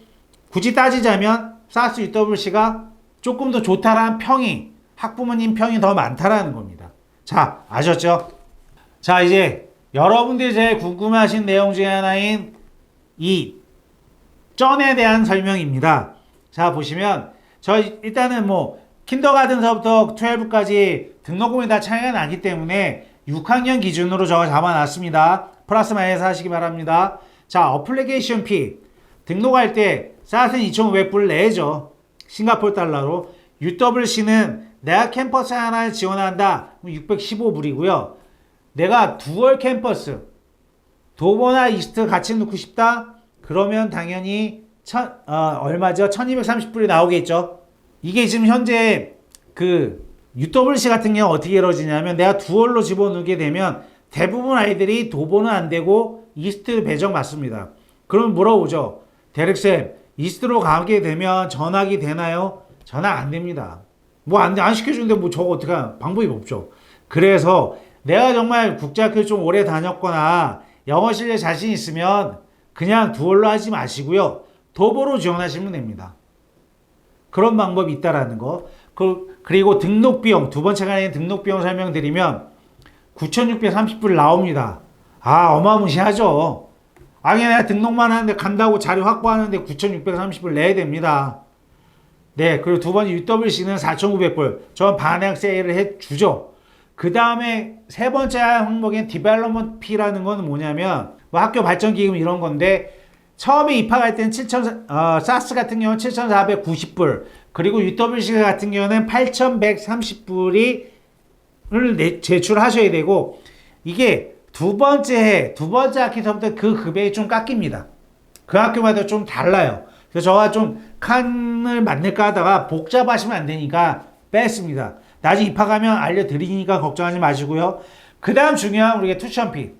굳이 따지자면 사스 UWC가 조금 더 좋다라는 평이 학부모님 평이 더 많다라는 겁니다. 자, 아셨죠? 자, 이제 여러분들이 제일 궁금해하신 내용 중에 하나인 이 전에 대한 설명입니다. 자, 보시면 저 일단은 뭐 킨더가든서부터 12까지 등록금이 다 차이가 나기 때문에 6학년 기준으로 저거 잡아놨습니다. 플러스 마이너스 하시기 바랍니다. 자, 어플리케이션 피 등록할 때 사스는 2,500불 내죠. 싱가포르 달러로. UWC는 내가 캠퍼스 하나를 지원한다. 615불이고요. 내가 두얼 캠퍼스 도보나 이스트 같이 넣고 싶다. 그러면 당연히 얼마죠? 1230불이 나오겠죠. 이게 지금 현재 그 UWC 같은 경우 어떻게 이루어지냐면 내가 두얼로 집어넣게 되면 대부분 아이들이 도보는 안 되고 이스트 배정 맞습니다. 그럼 물어보죠. 대릭쌤, 이스트로 가게 되면 전학이 되나요? 전학 안 됩니다. 뭐 안 시켜주는데 뭐 저거 어떻게 방법이 없죠. 그래서 내가 정말 국제학교 좀 오래 다녔거나 영어 실력 자신 있으면 그냥 두얼로 하지 마시고요. 도보로 지원하시면 됩니다. 그런 방법이 있다라는 거. 그리고 등록비용, 두 번째 간에 등록비용 설명드리면 9,630불 나옵니다. 아, 어마무시하죠. 아니, 내가 등록만 하는데 간다고 자료 확보하는데 9,630불 내야 됩니다. 네, 그리고 두 번째 UWC는 4,900불. 전 반액 세일을 해주죠. 그 다음에 세 번째 항목인 디벨롭먼트 피라는 건 뭐냐면 뭐 학교 발전기금 이런 건데 처음에 입학할 때는 사스 같은 경우는 7,490불, 그리고 UWC 같은 경우는 8,130불을 제출하셔야 되고, 이게 두 번째 학기서부터 그 금액이 좀 깎입니다. 그 학교마다 좀 달라요. 그래서 저가 좀 칸을 만들까 하다가 복잡하시면 안 되니까 뺐습니다. 나중에 입학하면 알려드리니까 걱정하지 마시고요. 그 다음 중요한 우리가 투션피.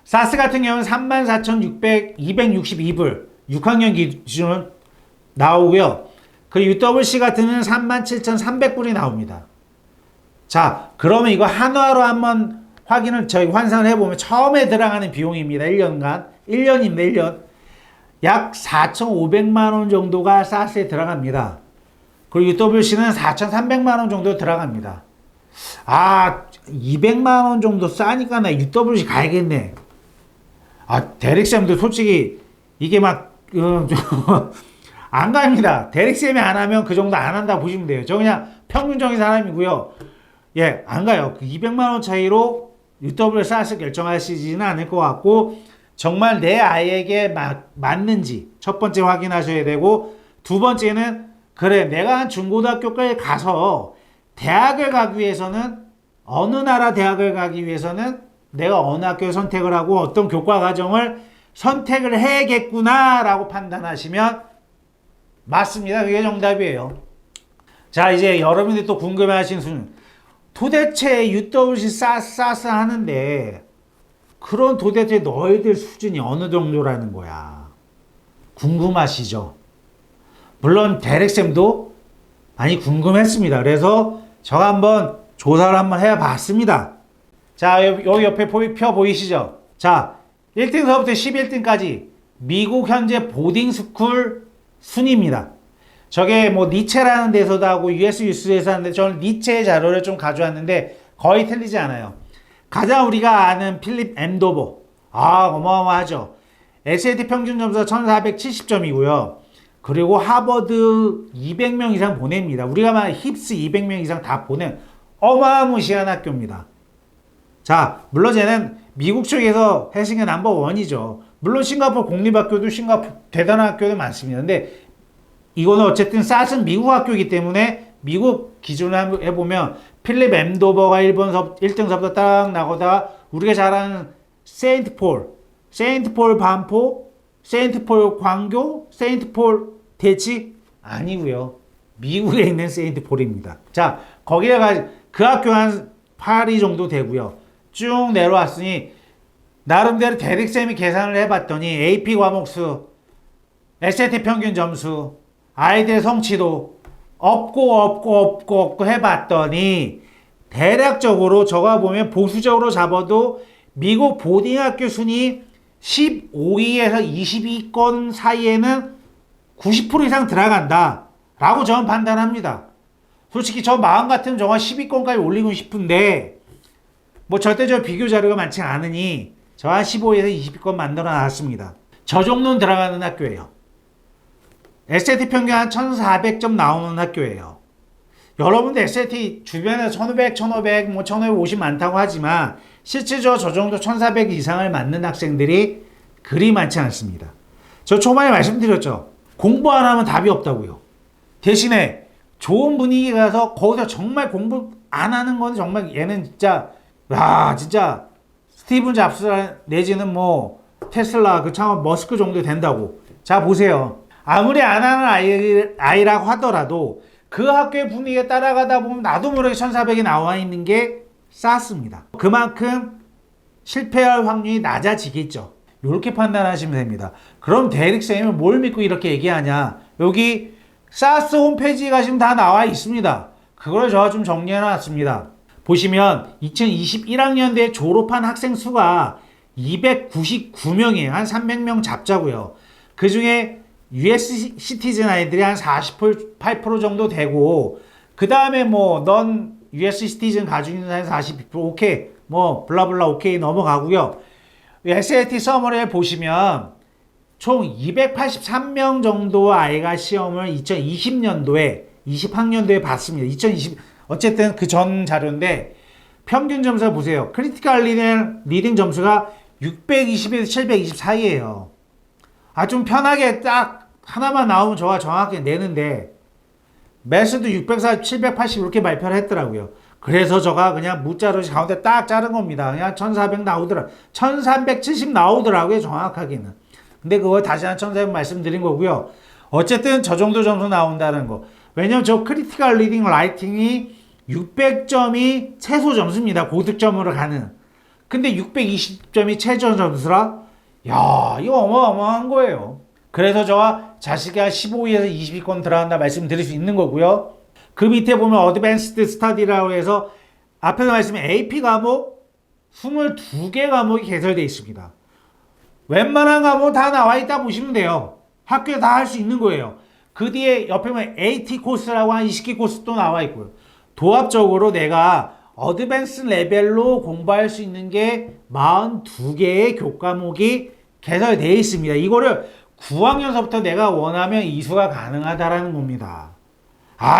사스 같은 경우는 34,262불 6학년 기준으로 나오고요. 그리고 UWC 같은 경우는 37,300불이 나옵니다. 자, 그러면 이거 한화로 한번 저희 환산을 해보면 처음에 들어가는 비용입니다. 1년간. 1년입니다. 1년. 약 4,500만원 정도가 사스에 들어갑니다. 그리고 UWC는 4,300만원 정도 들어갑니다. 아, 200만원 정도 싸니까 나 UWC 가야겠네. 아, 대릭쌤도 솔직히 이게 막 안 갑니다. 대릭쌤이 안 하면 그 정도 안 한다 보시면 돼요. 저 그냥 평균적인 사람이고요. 예, 안 가요. 그 200만원 차이로 UWC 사스 결정하시지는 않을 것 같고, 정말 내 아이에게 맞는지 첫 번째 확인하셔야 되고, 두 번째는 그래, 내가 한 중고등학교까지 가서 대학을 가기 위해서는, 어느 나라 대학을 가기 위해서는 내가 어느 학교를 선택을 하고 어떤 교과 과정을 선택을 해야겠구나 라고 판단하시면 맞습니다. 그게 정답이에요. 자, 이제 여러분들이 또 궁금해하시는 수준, 도대체 UWC 사스 하는데 그런 도대체 너희들 수준이 어느 정도라는 거야. 궁금하시죠? 물론 대릭쌤도 많이 궁금했습니다. 그래서 제가 한번 조사를 한번 해봤습니다. 자, 여기 옆에 펴 보이시죠? 자, 1등서부터 11등까지 미국 현재 보딩스쿨 순위입니다. 저게 뭐 니체라는 데서도 하고 US 뉴스에서 하는데 저는 니체의 자료를 좀 가져왔는데 거의 틀리지 않아요. 가장 우리가 아는 필립 앤도버. 아, 어마어마하죠. SAT 평균 점수가 1470점이고요. 그리고 하버드 200명 이상 보냅니다. 우리가 말하는 힙스 200명 이상 다 보낸 어마무시한 학교입니다. 자, 물론 쟤는 미국 쪽에서 해싱의 넘버원이죠. 물론 싱가포르 공립학교도 싱가포르 대단한 학교도 많습니다. 근데 이거는 어쨌든 사스는 미국 학교이기 때문에 미국 기준으로 해보면 필립 엠도버가 1등서부터 딱 나오다가 우리가 잘 아는 세인트폴 반포, 세인트폴 광교, 세인트폴 대치 아니고요. 미국에 있는 세인트폴입니다. 자, 거기에 그 학교 한 8위 정도 되고요. 쭉 내려왔으니 나름대로 대릭쌤이 계산을 해봤더니 AP 과목수, SAT 평균 점수, 아이들의 성취도 없고 해봤더니 대략적으로 저가 보면 보수적으로 잡아도 미국 보딩학교 순위 15위에서 20위권 사이에는 90% 이상 들어간다 라고 저는 판단합니다. 솔직히 저 마음 같으면 저가 10위권까지 올리고 싶은데 뭐 절대적 비교 자료가 많지 않으니 저 한 15위에서 20위권 만들어 놨습니다. 저 정도는 들어가는 학교예요. SAT 평균 한 1400점 나오는 학교예요. 여러분들 SAT 주변에 1500, 1500, 뭐 1550 많다고 하지만 실질적으로 저 정도 1400 이상을 맞는 학생들이 그리 많지 않습니다. 저 초반에 말씀드렸죠. 공부 안 하면 답이 없다고요. 대신에 좋은 분위기 가서 거기서 정말 공부 안 하는 건 정말 얘는 진짜 진짜 스티븐 잡스 내지는 뭐 테슬라 그 참 머스크 정도 된다고. 자 보세요. 아무리 안 하는 아이라고 하더라도 그 학교의 분위기에 따라가다 보면 나도 모르게 1400이 나와 있는 게 쌌습니다. 그만큼 실패할 확률이 낮아지겠죠. 이렇게 판단하시면 됩니다. 그럼 대릭쌤이 뭘 믿고 이렇게 얘기하냐. 여기 사스 홈페이지 가시면 다 나와 있습니다. 그걸 제가 좀 정리해 놨습니다. 보시면 2021학년도에 졸업한 학생 수가 299명이에요. 한 300명 잡자고요. 그 중에 US 시티즌 아이들이 한 48% 정도 되고 그 다음에 뭐 넌 US 시티즌 가지고 있는 사람 42% 오케이 뭐 블라블라 오케이 넘어가고요. SAT 서머리에 보시면 총 283명 정도 아이가 시험을 2020학년도에 봤습니다. 2020 어쨌든 그 전 자료인데 평균 점수 보세요. 크리티컬 리딩 점수가 620에서 720 사이에요. 좀 편하게 딱 하나만 나오면 저가 정확하게 내는데 매스도 640, 780 이렇게 발표를 했더라고요. 그래서 저가 그냥 무자로 가운데 딱 자른 겁니다. 그냥 1400 나오더라. 1370 나오더라고요. 정확하게는. 근데 그거 다시 한 1400 말씀드린 거고요. 어쨌든 저 정도 점수 나온다는 거. 왜냐면 저 크리티컬 리딩 라이팅이 600점이 최소 점수입니다. 고득점으로 가는. 근데 620점이 최저 점수라 야 이거 어마어마한 거예요. 그래서 저와 자식이 15위에서 20위권 들어간다 말씀드릴 수 있는 거고요. 그 밑에 보면 어드밴스드 스터디라고 해서 앞에서 말씀드린 AP 과목 22개 과목이 개설되어 있습니다. 웬만한 과목 다 나와 있다 보시면 돼요. 학교에 다 할 수 있는 거예요. 그 뒤에 옆에 보면 AT 코스라고 한 20개 코스 또 나와 있고요. 도합적으로 내가 어드밴스 레벨로 공부할 수 있는 게 42개의 교과목이 개설되어 있습니다. 이거를 9학년서부터 내가 원하면 이수가 가능하다라는 겁니다.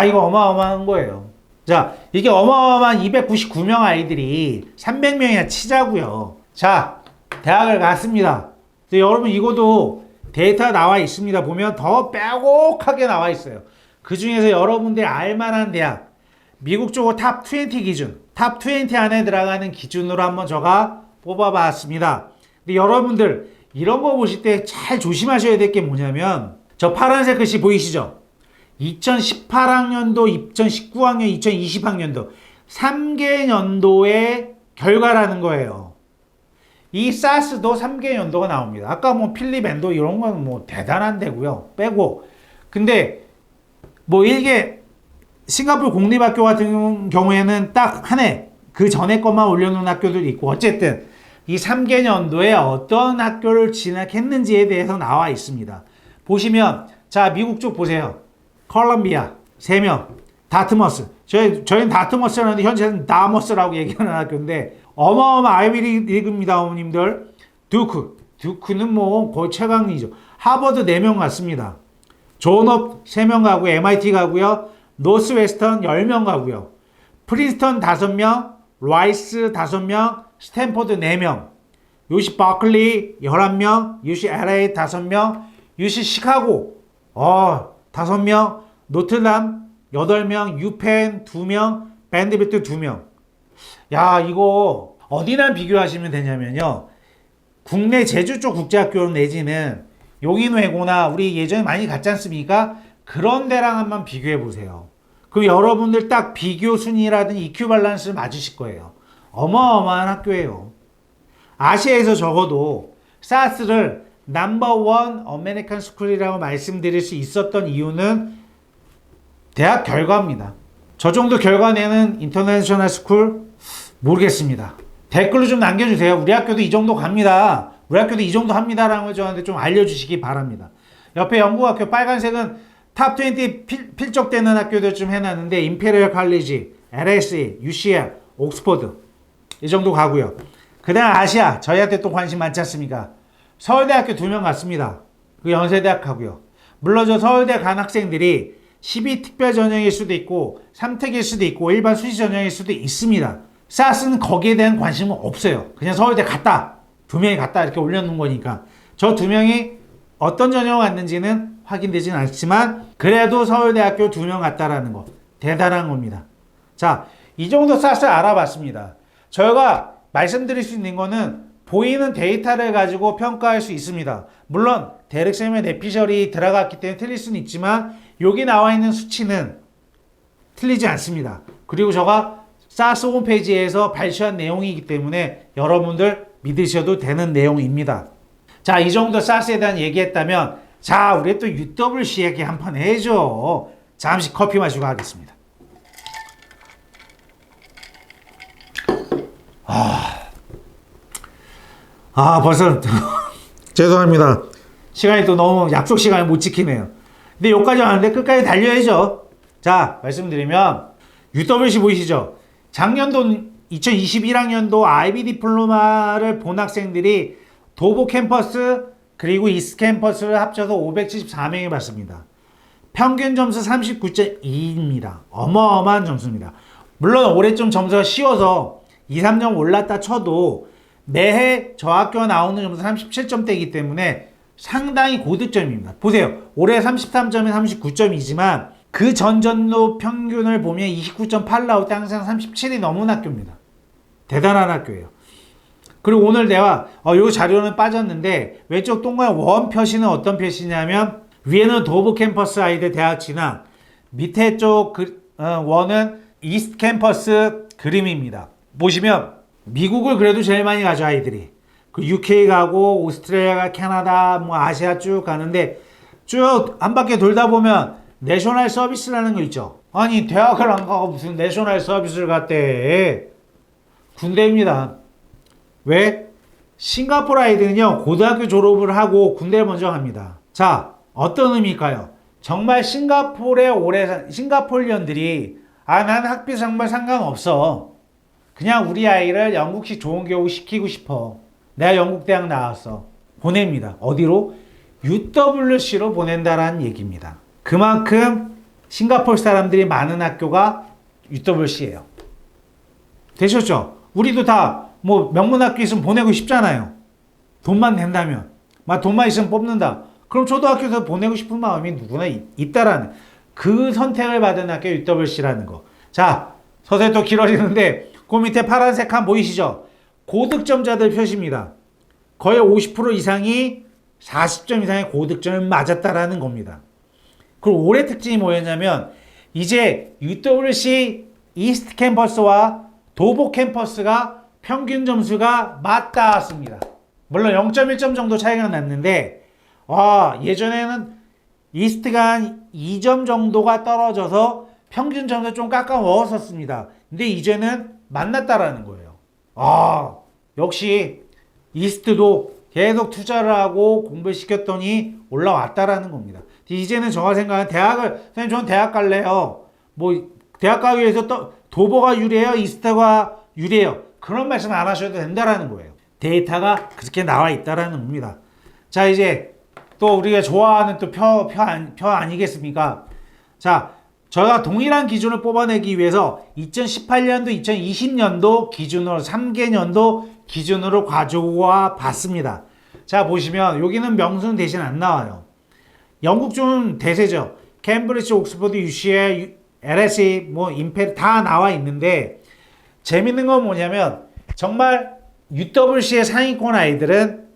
이거 어마어마한 거예요. 자, 이게 어마어마한 299명 아이들이 300명이나 치자고요. 자, 대학을 갔습니다. 여러분 이것도 데이터 나와 있습니다. 보면 더 빼곡하게 나와 있어요. 그 중에서 여러분들이 알만한 대학, 미국 쪽으로 탑 20 기준, 탑 20 안에 들어가는 기준으로 한번 제가 뽑아봤습니다. 근데 여러분들 이런 거 보실 때 잘 조심하셔야 될 게 뭐냐면 저 파란색 글씨 보이시죠? 2018학년도, 2019학년, 2020학년도 3개 년도의 결과라는 거예요. 이 사스도 3개 연도가 나옵니다. 아까 뭐 필립 앤도 이런 건 뭐 대단한 데고요. 빼고. 근데 뭐 이게 싱가포르 공립학교 같은 경우에는 딱 한 해, 그 전에 것만 올려놓은 학교들도 있고 어쨌든 이 3개 년도에 어떤 학교를 진학했는지에 대해서 나와 있습니다. 보시면 자 미국 쪽 보세요. 컬럼비아 3명, 다트머스. 저희는 다트머스라는데 현재는 다머스라고 얘기하는 학교인데 어마어마 아이비리그입니다, 어머님들. 듀크는 뭐 거의 최강이죠. 하버드 4명 갔습니다. 존업 3명 가고 MIT 가고요. 노스웨스턴 10명 가고요. 프린스턴 5명, 라이스 5명, 스탠포드 4명, UC 버클리 11명, UC LA 5명, UC 시카고 5명, 노트담 8명, 유펜 2명, 밴드비트 2명. 야, 이거 어디랑 비교하시면 되냐면요. 국내 제주 쪽 국제학교 내지는 용인외고나 우리 예전에 많이 갔지 않습니까? 그런 데랑 한번 비교해 보세요. 그럼 여러분들 딱 비교 순위라든지 EQ 밸런스를 맞으실 거예요. 어마어마한 학교예요. 아시아에서 적어도 사스를 넘버1 아메리칸 스쿨이라고 말씀드릴 수 있었던 이유는 대학 결과입니다. 저 정도 결과 내는 인터내셔널 스쿨 모르겠습니다. 댓글로 좀 남겨주세요. 우리 학교도 이 정도 갑니다. 우리 학교도 이 정도 합니다라는 걸 저한테 좀 알려주시기 바랍니다. 옆에 영국학교 빨간색은 탑 20 필적되는 학교들 좀 해놨는데 임페리얼 칼리지, LSE, UCL, 옥스퍼드 이 정도 가고요. 그 다음 아시아 저희한테 또 관심 많지 않습니까? 서울대학교 2명 갔습니다. 그 연세대학 가고요. 물론 저 서울대 간 학생들이 12특별 전형일 수도 있고 3특일 수도 있고 일반 수시 전형일 수도 있습니다. 사스는 거기에 대한 관심은 없어요. 그냥 서울대 갔다 2명이 갔다 이렇게 올려놓은 거니까 저 2명이 어떤 전형을 갔는지는 확인되진 않지만 그래도 서울대학교 2명 갔다라는 거 대단한 겁니다. 자, 이 정도 사스 알아봤습니다. 저희가 말씀드릴 수 있는 거는 보이는 데이터를 가지고 평가할 수 있습니다. 물론 대릭쌤의 내피셜이 들어갔기 때문에 틀릴 수는 있지만 여기 나와 있는 수치는 틀리지 않습니다. 그리고 제가 사스 홈페이지에서 발표한 내용이기 때문에 여러분들 믿으셔도 되는 내용입니다. 자, 이 정도 사스에 대한 얘기했다면 자, 우리 또 UWC 얘기 한번 해줘. 잠시 커피 마시고 하겠습니다. 벌써 죄송합니다. 시간이 또 너무 약속 시간을 못 지키네요. 근데 여기까지 왔는데 끝까지 달려야죠. 자, 말씀드리면 UWC 보이시죠? 작년도 2021학년도 IB 디플로마를 본 학생들이 도보 캠퍼스 그리고 이스트 캠퍼스를 합쳐서 574명이 봤습니다. 평균 점수 39.2입니다. 어마어마한 점수입니다. 물론 올해 좀 점수가 쉬워서 2, 3점 올랐다 쳐도 매해 저 학교가 나오는 점수 37점대이기 때문에 상당히 고득점입니다. 보세요. 올해 33점에 39점이지만 그 전전도 평균을 보면 29.8 나올 때 항상 37이 넘은 학교입니다. 대단한 학교예요. 그리고 오늘 내가 요 자료는 빠졌는데 왼쪽 동그란 원 표시는 어떤 표시냐면 위에는 도브 캠퍼스 아이들 대학 진학, 밑에 쪽 원은 이스트 캠퍼스 그림입니다. 보시면 미국을 그래도 제일 많이 가죠 아이들이. 그 UK 가고 오스트레일리아, 캐나다, 뭐 아시아 쭉 가는데 쭉 한 바퀴 돌다 보면 내셔널 서비스라는 거 있죠. 아니 대학을 안 가고 무슨 내셔널 서비스를 갔대. 군대입니다. 왜? 싱가포르 아이들은요 고등학교 졸업을 하고 군대를 먼저 갑니다. 자, 어떤 의미일까요? 정말 싱가포르에 오래 산 싱가포르년들이 난 학비 정말 상관없어. 그냥 우리 아이를 영국식 좋은 교육 시키고 싶어. 내가 영국 대학 나왔어. 보냅니다. 어디로? UWC로 보낸다라는 얘기입니다. 그만큼 싱가포르 사람들이 많은 학교가 UWC예요. 되셨죠? 우리도 다 뭐 명문학교 있으면 보내고 싶잖아요. 돈만 낸다면. 돈만 있으면 뽑는다. 그럼 초등학교에서 보내고 싶은 마음이 누구나 있다라는 그 선택을 받은 학교 UWC라는 거. 자, 서서히 또 길어지는데 그 밑에 파란색 칸 보이시죠? 고득점자들 표시입니다. 거의 50% 이상이 40점 이상의 고득점을 맞았다라는 겁니다. 그리고 올해 특징이 뭐였냐면 이제 UWC 이스트 캠퍼스와 도보 캠퍼스가 평균 점수가 맞닿았습니다. 물론 0.1점 정도 차이가 났는데 예전에는 이스트가 한 2점 정도가 떨어져서 평균 점수 좀 깎아 먹었었습니다. 근데 이제는 만났다라는 거예요. 역시 이스트도 계속 투자를 하고 공부를 시켰더니 올라왔다라는 겁니다. 이제는 제가 생각하는 선생님 저는 대학 갈래요. 대학 가기 위해서 도보가 유리해요? 이스트가 유리해요? 그런 말씀 안 하셔도 된다라는 거예요. 데이터가 그렇게 나와 있다라는 겁니다. 자, 이제 또 우리가 좋아하는 또 표 아니겠습니까? 자, 저희가 동일한 기준을 뽑아내기 위해서 2018년도, 2020년도 기준으로 3개년도 기준으로 가져와 봤습니다. 자, 보시면 여기는 명수는 대신 안 나와요. 영국 좀 대세죠. 캠브리지, 옥스퍼드, UCL, LSE, 뭐 임페리 다 나와 있는데 재밌는 건 뭐냐면 정말 UWC의 상위권 아이들은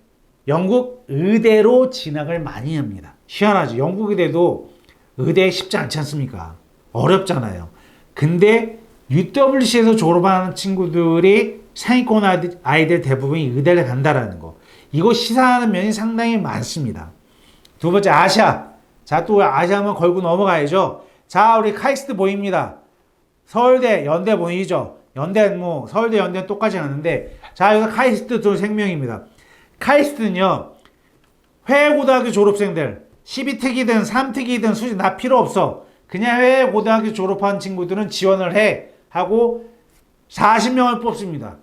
영국 의대로 진학을 많이 합니다. 희한하죠. 영국 의대도 의대 쉽지 않지 않습니까? 어렵잖아요. 근데 UWC에서 졸업하는 친구들이 상위권 아이들 대부분이 의대를 간다라는 거. 이거 시사하는 면이 상당히 많습니다. 두 번째 아시아. 자, 또 아시아 한번 걸고 넘어가야죠. 자, 우리 카이스트 보입니다. 서울대, 연대 보이죠? 연대 뭐 서울대, 연대는 똑같이 가는데 자, 여기서 카이스트 또 생명입니다. 카이스트는요. 회고등학교 졸업생들 12특이든 3특이든 수준 다 필요 없어. 그냥 회고등학교 졸업한 친구들은 지원을 해 하고 40명을 뽑습니다.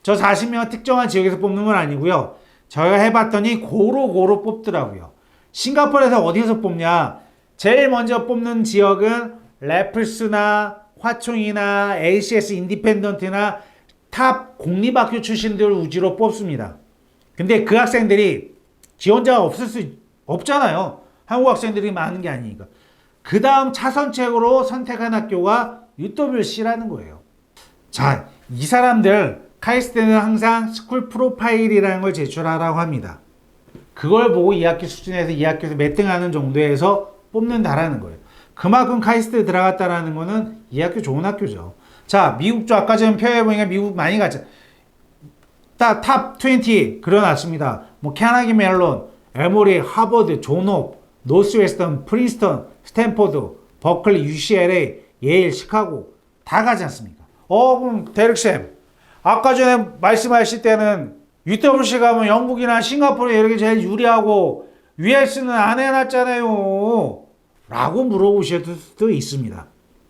저 40명은 특정한 지역에서 뽑는 건 아니고요. 저희가 해봤더니 고루 뽑더라고요. 싱가포르에서 어디서 뽑냐? 제일 먼저 뽑는 지역은 래플스나 화총이나 ACS 인디펜던트나 탑 공립학교 출신들 우지로 뽑습니다. 근데 그 학생들이 지원자가 없잖아요. 한국 학생들이 많은 게 아니니까. 그 다음 차선책으로 선택한 학교가 UWC라는 거예요. 자, 이 사람들 카이스트는 항상 스쿨 프로파일이라는 걸 제출하라고 합니다. 그걸 보고 이 학교 수준에서 이 학교에서 몇 등 하는 정도에서 뽑는다라는 거예요. 그만큼 카이스트에 들어갔다라는 거는 이 학교 좋은 학교죠. 자, 미국도 아까 전에 표에 보니까 미국 많이 갔죠. 탑 20 그려놨습니다. 뭐 캐나기 멜론, 에모리, 하버드, 존홉, 노스웨스턴, 프린스턴, 스탠포드, 버클리, UCLA, 예일, 시카고 다 가지 않습니까? 그럼 데릭쌤 아까 전에 말씀하실 때는 UWC 가면 영국이나 싱가포르 이렇게 제일 유리하고 US는 안 해놨잖아요 라고 물어보실 수도 있습니다.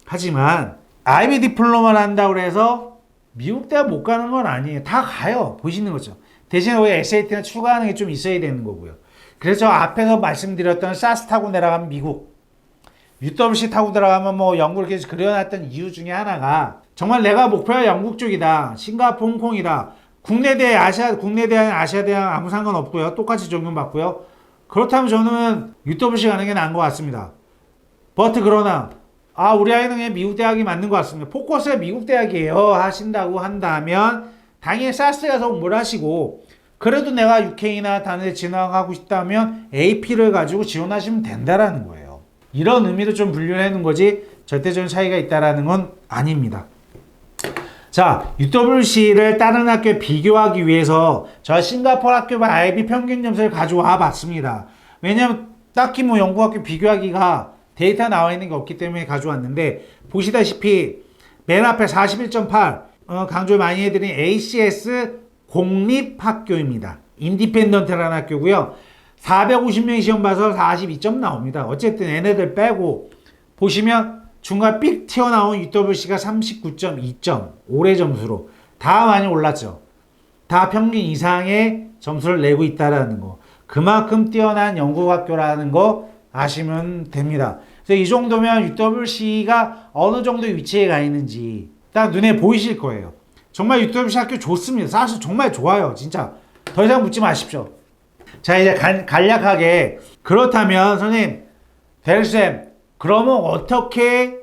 하지만 아이비 디플로마를 한다고 해서 미국 대학 못 가는 건 아니에요. 다 가요. 보시는 거죠. 대신에 왜 SAT나 추가하는 게 좀 있어야 되는 거고요. 그래서 앞에서 말씀드렸던 사스 타고 내려가면 미국, UWC 타고 들어가면 뭐 영국을 계속 그려놨던 이유 중에 하나가 정말 내가 목표가 영국 쪽이다. 싱가포르, 홍콩이다. 국내대, 국내대학, 아시아대학 아무 상관없고요. 똑같이 적용받고요. 그렇다면 저는 UWC 가는 게 나은 것 같습니다. 그러나 우리 아이는 그냥 미국 대학이 맞는 것 같습니다. 포커스가 미국 대학이에요 하신다고 한다면 당연히 사스 가서 공부를 하시고 그래도 내가 UK나 다른 데 진학하고 싶다면 AP를 가지고 지원하시면 된다라는 거예요. 이런 의미로 좀 분류하는 거지 절대적인 차이가 있다라는 건 아닙니다. 자, UWC를 다른 학교에 비교하기 위해서 저 싱가포르 학교와 IB 평균 점수를 가져와 봤습니다. 왜냐면 딱히 뭐 영국 학교 비교하기가 데이터 나와 있는 게 없기 때문에 가져왔는데 보시다시피 맨 앞에 41.8 강조 많이 해드린 ACS 공립학교입니다. 인디펜던트라는 학교고요. 450명이 시험 봐서 42점 나옵니다. 어쨌든 얘네들 빼고 보시면 중간 삑 튀어나온 UWC가 39.2점 올해 점수로 다 많이 올랐죠. 다 평균 이상의 점수를 내고 있다는 거. 그만큼 뛰어난 영국 학교라는 거 아시면 됩니다. 그래서 이 정도면 UWC가 어느 정도 위치에 가 있는지 딱 눈에 보이실 거예요. 정말 UWC 학교 좋습니다. 사실 정말 좋아요. 진짜 더 이상 묻지 마십시오. 자, 이제 간략하게 그렇다면 선생님, 대리쌤 그러면 어떻게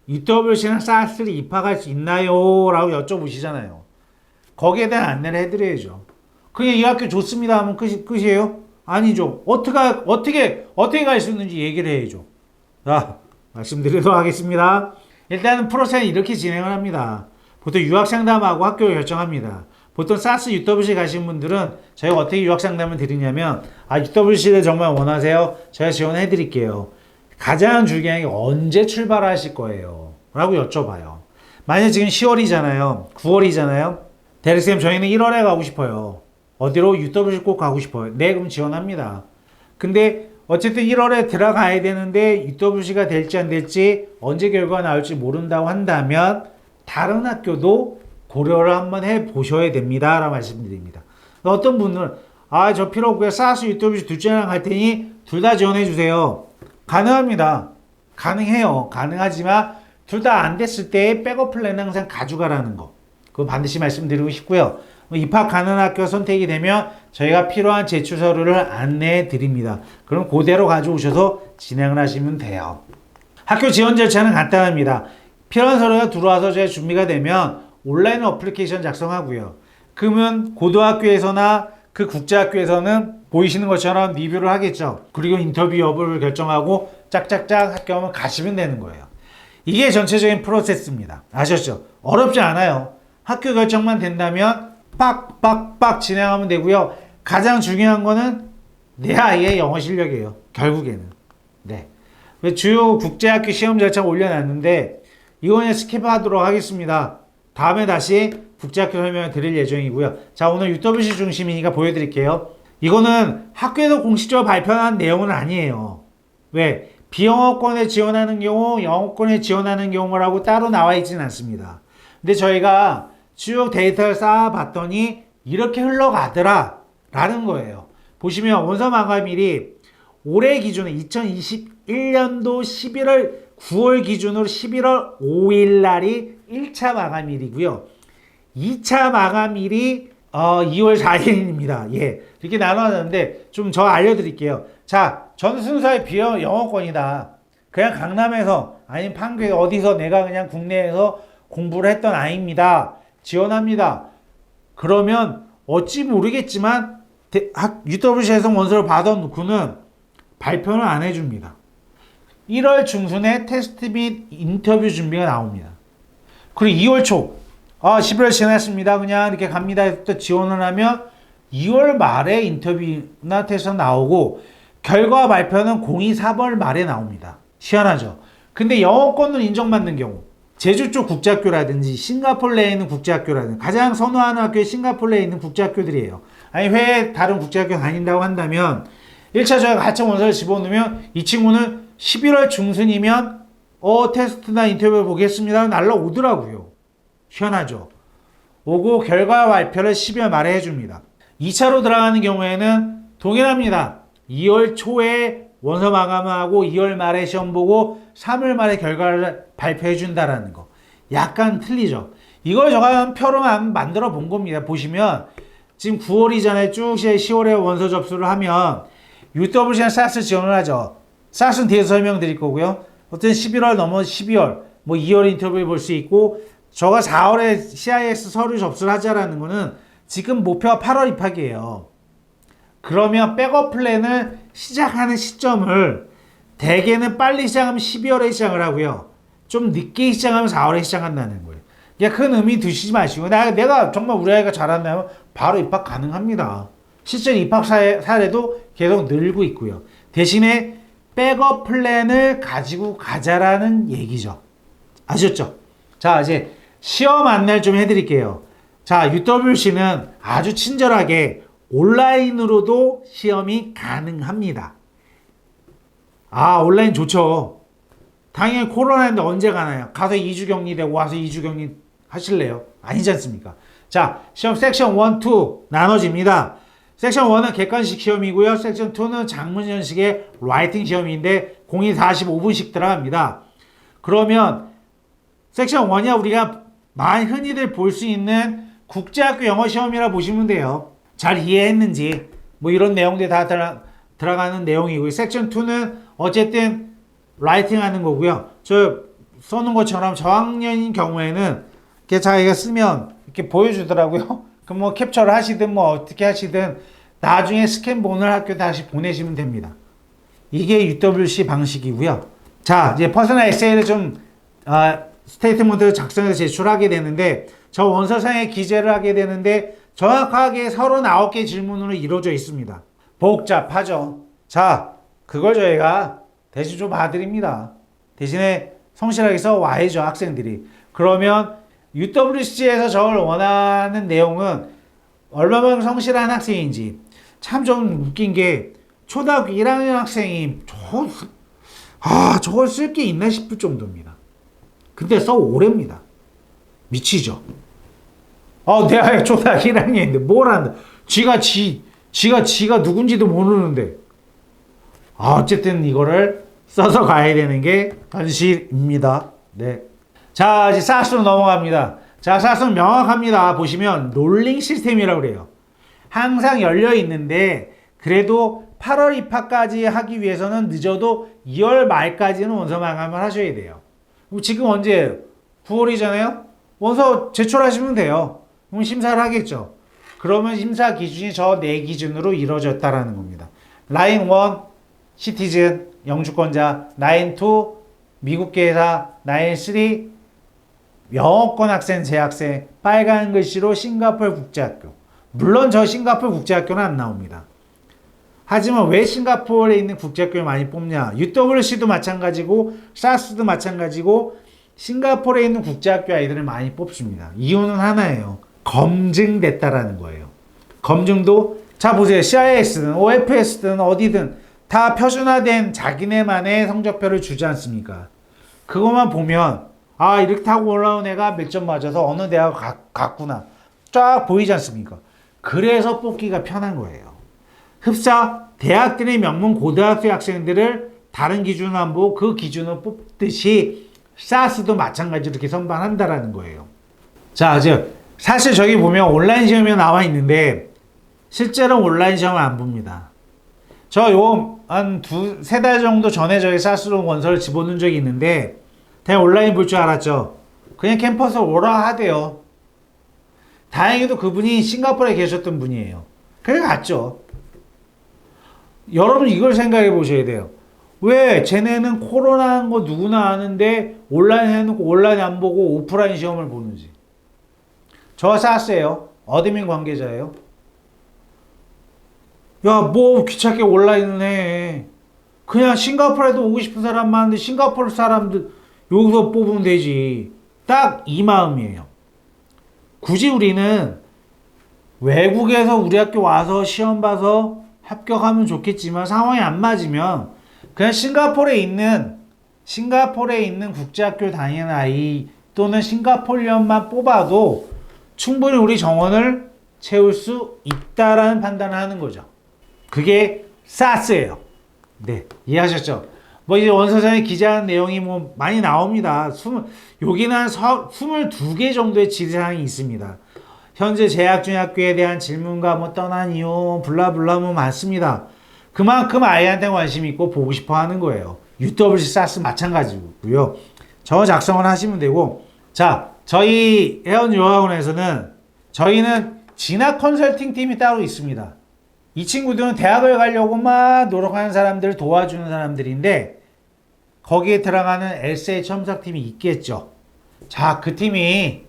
UWC나 사스를 입학할 수 있나요? 라고 여쭤보시잖아요. 거기에 대한 안내를 해드려야죠. 그냥 이 학교 좋습니다 하면 끝이에요? 아니죠. 어떻게 갈 수 있는지 얘기를 해야죠. 자, 말씀드리도록 하겠습니다. 일단은 프로세스는 이렇게 진행을 합니다. 보통 유학상담하고 학교 결정합니다. 보통 사스 UWC 가신 분들은 저희가 어떻게 유학상담을 드리냐면 UWC를 정말 원하세요? 제가 지원해 드릴게요. 가장 중요한 게 언제 출발하실 거예요? 라고 여쭤봐요. 만약 지금 10월이잖아요. 9월이잖아요. 대리쌤 저희는 1월에 가고 싶어요. 어디로? UWC 꼭 가고 싶어요. 네, 그럼 지원합니다. 근데 어쨌든 1월에 들어가야 되는데 UWC가 될지 안 될지 언제 결과가 나올지 모른다고 한다면 다른 학교도 고려를 한번 해보셔야 됩니다 라고 말씀드립니다. 어떤 분들은 저 필요 없고요. 사스 UWC 둘째랑 갈 테니 둘 다 지원해 주세요. 가능합니다. 가능해요. 가능하지만 둘 다 안 됐을 때 백업 플랜 항상 가져가라는 거. 그거 반드시 말씀드리고 싶고요. 입학 가능한 학교 선택이 되면 저희가 필요한 제출 서류를 안내해 드립니다. 그럼 그대로 가져오셔서 진행을 하시면 돼요. 학교 지원 절차는 간단합니다. 필요한 서류가 들어와서 제 준비가 되면 온라인 어플리케이션 작성하고요. 그러면 고등학교에서나 그 국제학교에서는 보이시는 것처럼 리뷰를 하겠죠. 그리고 인터뷰 여부를 결정하고 짝짝짝 학교만 가시면 되는 거예요. 이게 전체적인 프로세스입니다. 아셨죠? 어렵지 않아요. 학교 결정만 된다면 빡빡빡 진행하면 되고요. 가장 중요한 거는 내 아이의 영어 실력이에요. 결국에는. 네. 주요 국제학교 시험 절차 올려놨는데 이거는 스킵하도록 하겠습니다. 다음에 다시 국제학교 설명을 드릴 예정이고요. 자, 오늘 UWC 중심이니까 보여드릴게요. 이거는 학교에서 공식적으로 발표한 내용은 아니에요. 왜? 비영어권에 지원하는 경우, 영어권에 지원하는 경우라고 따로 나와 있지는 않습니다. 근데 저희가 쭉 데이터를 쌓아봤더니 이렇게 흘러가더라 라는 거예요. 보시면 원서 마감일이 올해 기준으로 2021년도 11월 9월 기준으로 11월 5일 날이 1차 마감일이고요. 2차 마감일이 2월 4일입니다. 예. 이렇게 나눠놨는데 좀 저 알려드릴게요. 자, 전 순서의 비영어권이다. 그냥 강남에서 아니면 판교 어디서 내가 그냥 국내에서 공부를 했던 아이입니다. 지원합니다. 그러면 어찌 모르겠지만 UWC에서 원서를 받아놓고는 발표는 안 해줍니다. 1월 중순에 테스트 및 인터뷰 준비가 나옵니다. 그리고 2월 초 11월 지났습니다. 그냥 이렇게 갑니다. 또 지원을 하면 2월 말에 인터뷰나 테스트가 나오고 결과 발표는 04월 말에 나옵니다. 희한하죠. 근데 영어권을 인정받는 경우 제주 쪽 국제학교라든지 싱가포르 내에 있는 국제학교라든지 가장 선호하는 학교이 싱가포르 내에 있는 국제학교들이에요. 아니 해외 다른 국제학교 다닌다고 한다면 1차 저희가 가청 원서를 집어넣으면 이 친구는 11월 중순이면 테스트나 인터뷰 보겠습니다. 날라오더라고요. 희한하죠. 오고 결과 발표를 12월 말에 해줍니다. 2차로 들어가는 경우에는 동일합니다. 2월 초에 원서 마감하고 2월 말에 시험 보고 3월 말에 결과를 발표해 준다라는 거. 약간 틀리죠. 이걸 제가 표로만 만들어 본 겁니다. 보시면 지금 9월이잖아요. 쭉 10월에 원서 접수를 하면 UWC는 사스 지원을 하죠. 사스는 뒤에서 설명드릴 거고요. 어떤 11월 넘어 12월, 2월 인터뷰 볼 수 있고, 저가 4월에 CIS 서류 접수를 하자라는 거는 지금 목표가 8월 입학이에요. 그러면 백업 플랜을 시작하는 시점을 대개는 빨리 시작하면 12월에 시작을 하고요. 좀 늦게 시작하면 4월에 시작한다는 거예요. 그러니까 큰 의미 두시지 마시고 내가 정말 우리 아이가 잘한다면 바로 입학 가능합니다. 실제 입학 사례도 계속 늘고 있고요. 대신에 백업 플랜을 가지고 가자라는 얘기죠. 아셨죠? 자, 이제 시험 안내를 좀 해드릴게요. 자, UWC는 아주 친절하게 온라인으로도 시험이 가능합니다. 온라인 좋죠. 당연히 코로나인데 언제 가나요? 가서 2주 격리되고 와서 2주 격리 하실래요? 아니지 않습니까? 자, 시험 섹션 1, 2 나눠집니다. 섹션 1은 객관식 시험이고요. 섹션 2는 장문연식의 라이팅 시험인데 공이 45분씩 들어갑니다. 그러면 섹션 1이야 우리가 많이 흔히들 볼 수 있는 국제학교 영어 시험이라 보시면 돼요. 잘 이해했는지 이런 내용들이 다 들어가는 내용이고요. 섹션 2는 어쨌든 라이팅 하는 거고요. 저 써놓은 것처럼 저학년인 경우에는 이렇게 자기가 쓰면 이렇게 보여주더라고요. 그럼 캡처를 하시든 어떻게 하시든 나중에 스캔본을 학교 다시 보내시면 됩니다. 이게 UWC 방식이고요. 자, 이제 퍼스널 에세이를 좀 스테이트먼트를 작성해서 제출하게 되는데 저 원서상에 기재를 하게 되는데 정확하게 39개 질문으로 이루어져 있습니다. 복잡하죠. 자, 그걸 저희가 대신 좀 봐드립니다. 대신에 성실하게 써와야죠, 학생들이. 그러면 UWC에서 저걸 원하는 내용은 얼마나 성실한 학생인지. 참 좀 웃긴 게 초등학교 1학년 학생이 저걸 쓸 게 있나 싶을 정도입니다. 근데 써오랩니다. 미치죠. 내가 초등학교 1학년인데 뭘 한다. 지가 누군지도 모르는데. 어쨌든 이거를 써서 가야 되는 게 현실입니다. 네. 자, 이제 사스로 넘어갑니다. 자, 사스는 명확합니다. 보시면 롤링 시스템이라고 그래요. 항상 열려 있는데 그래도 8월 입학까지 하기 위해서는 늦어도 2월 말까지는 원서 마감을 하셔야 돼요. 지금 언제예요? 9월이잖아요? 원서 제출하시면 돼요. 그럼 심사를 하겠죠. 그러면 심사 기준이 저 네 기준으로 이루어졌다라는 겁니다. 라인 1, 시티즌, 영주권자, 라인 2, 미국계 회사, 라인 3, 영어권 학생, 재학생, 빨간 글씨로 싱가포르 국제학교. 물론 저 싱가포르 국제학교는 안 나옵니다. 하지만 왜 싱가포르에 있는 국제학교를 많이 뽑냐? UWC도 마찬가지고 사스도 마찬가지고 싱가포르에 있는 국제학교 아이들을 많이 뽑습니다. 이유는 하나예요. 검증됐다라는 거예요. 검증도 자 보세요. CIS든 OFS든 어디든 다 표준화된 자기네만의 성적표를 주지 않습니까? 그것만 보면 아 이렇게 타고 올라온 애가 몇 점 맞아서 어느 대학 갔구나 쫙 보이지 않습니까? 그래서 뽑기가 편한 거예요. 흡사 대학들의 명문 고등학교 학생들을 다른 기준으로 안 보고 그 기준으로 뽑듯이 사스도 마찬가지로 이렇게 선발한다라는 거예요. 자, 사실 저기 보면 온라인 시험이 나와 있는데 실제로 온라인 시험을 안 봅니다. 저 요 한 세 달 정도 전에 저희 사스로 원서를 집어넣은 적이 있는데 그냥 온라인 볼 줄 알았죠. 그냥 캠퍼스 오라 하대요. 다행히도 그분이 싱가포르에 계셨던 분이에요. 그래 갔죠. 여러분 이걸 생각해 보셔야 돼요. 왜 쟤네는 코로나 한 거 누구나 아는데 온라인 해놓고 온라인 안 보고 오프라인 시험을 보는지. 저 사스예요. 어드민 관계자예요. 야, 뭐 귀찮게 온라인은 해. 그냥 싱가포르에도 오고 싶은 사람 많은데 싱가포르 사람들 여기서 뽑으면 되지. 딱 이 마음이에요. 굳이 우리는 외국에서 우리 학교 와서 시험 봐서 합격하면 좋겠지만 상황이 안 맞으면 그냥 싱가포르에 있는 국제학교 다니는 아이 또는 싱가포르연만 뽑아도 충분히 우리 정원을 채울 수 있다라는 판단을 하는 거죠. 그게 사스예요. 네, 이해하셨죠? 뭐 이제 원서장에 기재한 내용이 뭐 많이 나옵니다. 여기는 한 22개 정도의 질의사항이 있습니다. 현재 재학 중인 학교에 대한 질문과 뭐 떠난 이유 블라블라 뭐 많습니다. 그만큼 아이한테 관심 있고 보고 싶어 하는 거예요. UWC 사스 마찬가지고요. 저 작성을 하시면 되고 자 저희 해운유학원에서는 저희는 진학 컨설팅 팀이 따로 있습니다. 이 친구들은 대학을 가려고 막 노력하는 사람들을 도와주는 사람들인데 거기에 들어가는 에세이 첨삭팀이 있겠죠. 자, 그 팀이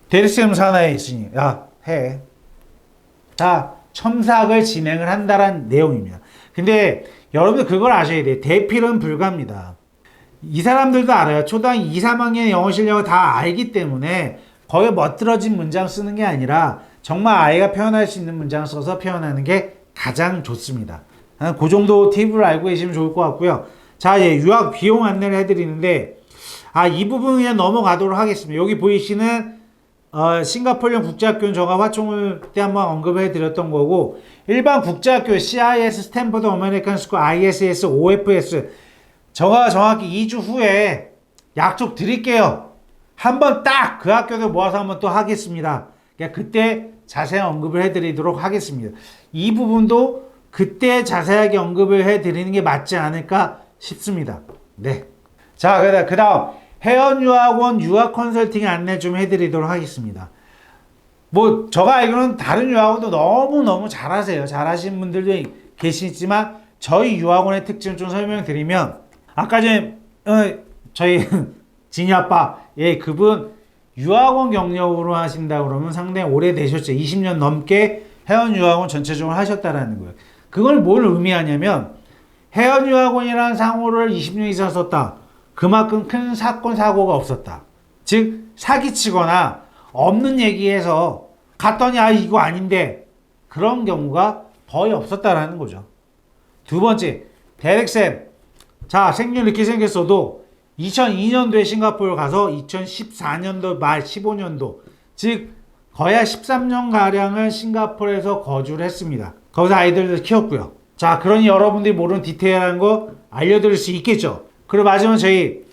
대리쌤 산하에 있으니 야, 해. 자, 첨삭을 진행을 한다는 내용입니다. 근데 여러분들 그걸 아셔야 돼요. 대필은 불가합니다. 이 사람들도 알아요. 초등학교 2, 3학년 영어 실력을 다 알기 때문에 거기에 멋들어진 문장 쓰는 게 아니라 정말 아이가 표현할 수 있는 문장 써서 표현하는 게 가장 좋습니다. 그 정도 팁을 알고 계시면 좋을 것 같고요. 자, 이제 유학 비용 안내를 해드리는데, 이 부분 그냥 넘어가도록 하겠습니다. 여기 보이시는, 싱가포르형 국제학교는 제가 화총을 때 한번 언급을 해드렸던 거고, 일반 국제학교 CIS, 스탠퍼드 어메리칸 스쿨, ISS, OFS, 제가 정확히 2주 후에 약속 드릴게요. 한번 딱 그 학교들 모아서 한번 또 하겠습니다. 그때 자세히 언급을 해드리도록 하겠습니다. 이 부분도 그때 자세하게 언급을 해드리는 게 맞지 않을까 싶습니다. 네. 자, 그 다음 해연유학원 유학 컨설팅 안내 좀 해드리도록 하겠습니다. 뭐 제가 알기로는 다른 유학원도 너무너무 잘하세요. 잘하시는 분들도 계시지만 저희 유학원의 특징을 좀 설명드리면 아까 전에 저희 진이 아빠 그분 유학원 경력으로 하신다 그러면 상당히 오래되셨죠. 20년 넘게 해연유학원 전체적으로 하셨다라는 거예요. 그걸 뭘 의미하냐면 해연유학원이라는 상호를 20년 이상 썼다. 그만큼 큰 사건 사고가 없었다. 즉 사기치거나 없는 얘기해서 갔더니 이거 아닌데 그런 경우가 거의 없었다라는 거죠. 두 번째 대렉쌤 자 생년 이렇게 생겼어도 2002년도에 싱가포르 가서 2014년도 말 15년도 즉 거의 13년가량을 싱가포르에서 거주를 했습니다. 거기서 아이들을 키웠고요. 자 그러니 여러분들이 모르는 디테일한 거 알려드릴 수 있겠죠. 그리고 마지막으로 저희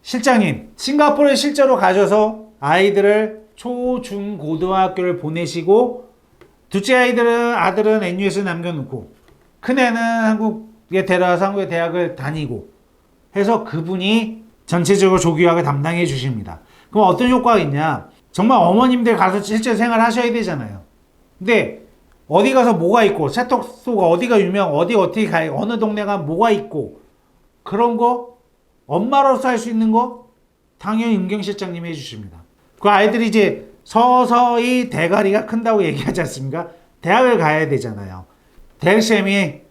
실장님 싱가포르에 실제로 가셔서 아이들을 초, 중, 고등학교를 보내시고 둘째 아들은 NUS에 남겨놓고 큰애는 한국에 데려와서 한국의 대학을 다니고 해서 그분이 전체적으로 조교학을 담당해 주십니다. 그럼 어떤 효과가 있냐? 정말 어머님들 가서 실제 생활하셔야 되잖아요. 근데 어디 가서 뭐가 있고, 세탁소가 어디가 유명, 어디 어떻게 가요, 어느 동네가 뭐가 있고, 그런 거 엄마로서 할 수 있는 거 당연히 은경 실장님이 해주십니다. 그 아이들이 이제 서서히 대가리가 큰다고 얘기하지 않습니까? 대학을 가야 되잖아요. 대학쌤이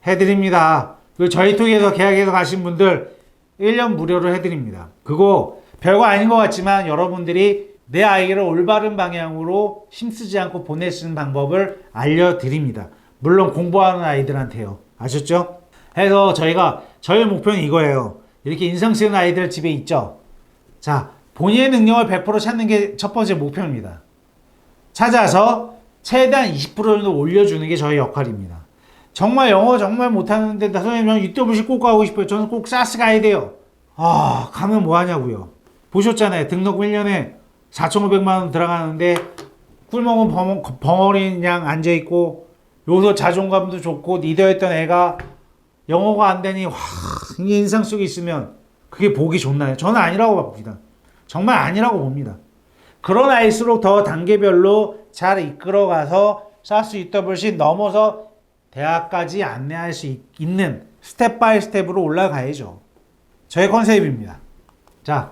해드립니다. 그리고 저희 통해서 계약해서 가신 분들 1년 무료로 해드립니다. 그거 별거 아닌 것 같지만 여러분들이 내 아이를 올바른 방향으로 힘쓰지 않고 보낼 수 있는 방법을 알려드립니다. 물론 공부하는 아이들한테요. 아셨죠? 해서 저희 목표는 이거예요. 이렇게 인상 쓰는 아이들 집에 있죠? 자, 본인의 능력을 100% 찾는 게 첫 번째 목표입니다. 찾아서 최대한 20% 정도 올려주는 게 저희 역할입니다. 정말 영어 정말 못하는데 선생님 저는 UWC 꼭 가고 싶어요. 저는 꼭 사스 가야 돼요. 아, 가면 뭐 하냐고요. 보셨잖아요. 등록금 1년에 4,500만 원 들어가는데 꿀먹은 벙어린 양 앉아있고 여기서 자존감도 좋고 리더였던 애가 영어가 안 되니 이게 인상 속에 있으면 그게 보기 좋나요? 저는 아니라고 봅니다. 정말 아니라고 봅니다. 그런 아이일수록 더 단계별로 잘 이끌어가서 사스 UWC 넘어서 대학까지 안내할 수 있는 스텝 바이 스텝으로 올라가야죠. 저의 컨셉입니다. 자,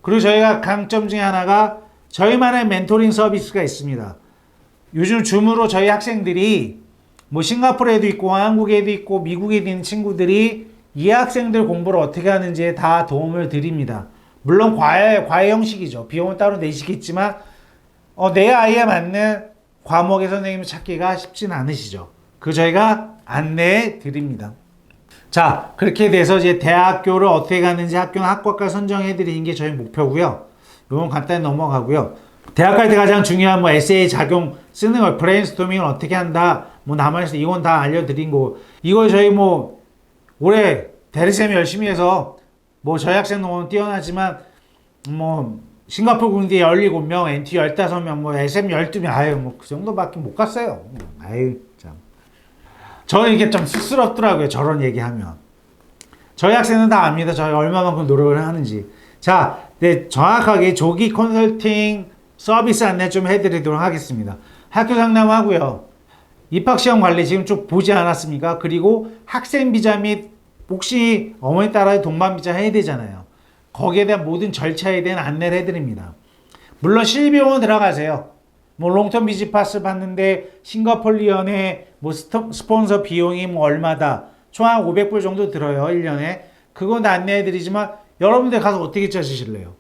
그리고 저희가 강점 중에 하나가 저희만의 멘토링 서비스가 있습니다. 요즘 줌으로 저희 학생들이 뭐 싱가포르에도 있고 한국에도 있고 미국에도 있는 친구들이 이 학생들 공부를 어떻게 하는지에 다 도움을 드립니다. 물론 과외 형식이죠. 비용은 따로 내시겠지만 내 아이에 맞는 과목의 선생님을 찾기가 쉽진 않으시죠. 그 저희가 안내해 드립니다. 자, 그렇게 돼서 이제 대학교를 어떻게 가는지 학교나 학과를 선정해 드리는 게 저희 목표고요. 이건 간단히 넘어가고요. 대학 갈 때 가장 중요한 뭐 에세이 작용 쓰는 거, 브레인스토밍을 어떻게 한다, 뭐 남아있어, 이건 다 알려드린 거고, 이거 저희 뭐 올해 대리쌤이 열심히 해서 뭐 저희 학생 너무 뛰어나지만 뭐 싱가포르 군대 17명, NT 15명, 뭐 SM 12명, 아유 뭐 그 정도밖에 못 갔어요. 아유 참. 저는 이게 좀 쑥스럽더라고요. 저런 얘기하면. 저희 학생은 다 압니다. 저희 얼마만큼 노력을 하는지. 자, 네, 정확하게 조기 컨설팅 서비스 안내 좀 해드리도록 하겠습니다. 학교 상담하고요. 입학시험 관리 지금 쭉 보지 않았습니까? 그리고 학생 비자 및 혹시 어머니 딸아이 동반 비자 해야 되잖아요. 거기에 대한 모든 절차에 대한 안내를 해드립니다. 물론 실비용은 들어가세요. 뭐 롱텀 비즈파스 받는데 싱가폴리언의 뭐 스폰서 비용이 뭐 얼마다 총 한 500불 정도 들어요. 1년에. 그건 다 안내해드리지만 여러분들 가서 어떻게 짜주실래요?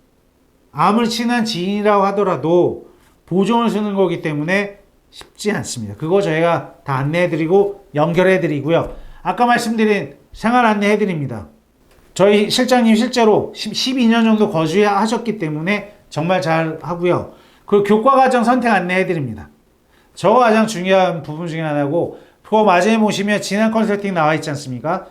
아무리 친한 지인이라고 하더라도 보존을 쓰는 거기 때문에 쉽지 않습니다. 그거 저희가 다 안내해드리고 연결해드리고요. 아까 말씀드린 생활 안내해드립니다. 저희 실장님 실제로 12년 정도 거주하셨기 때문에 정말 잘 하고요. 그리고 교과과정 선택 안내해드립니다. 저거 가장 중요한 부분 중에 하나고, 그거 마지막에 보시면 진학 컨설팅 나와 있지 않습니까?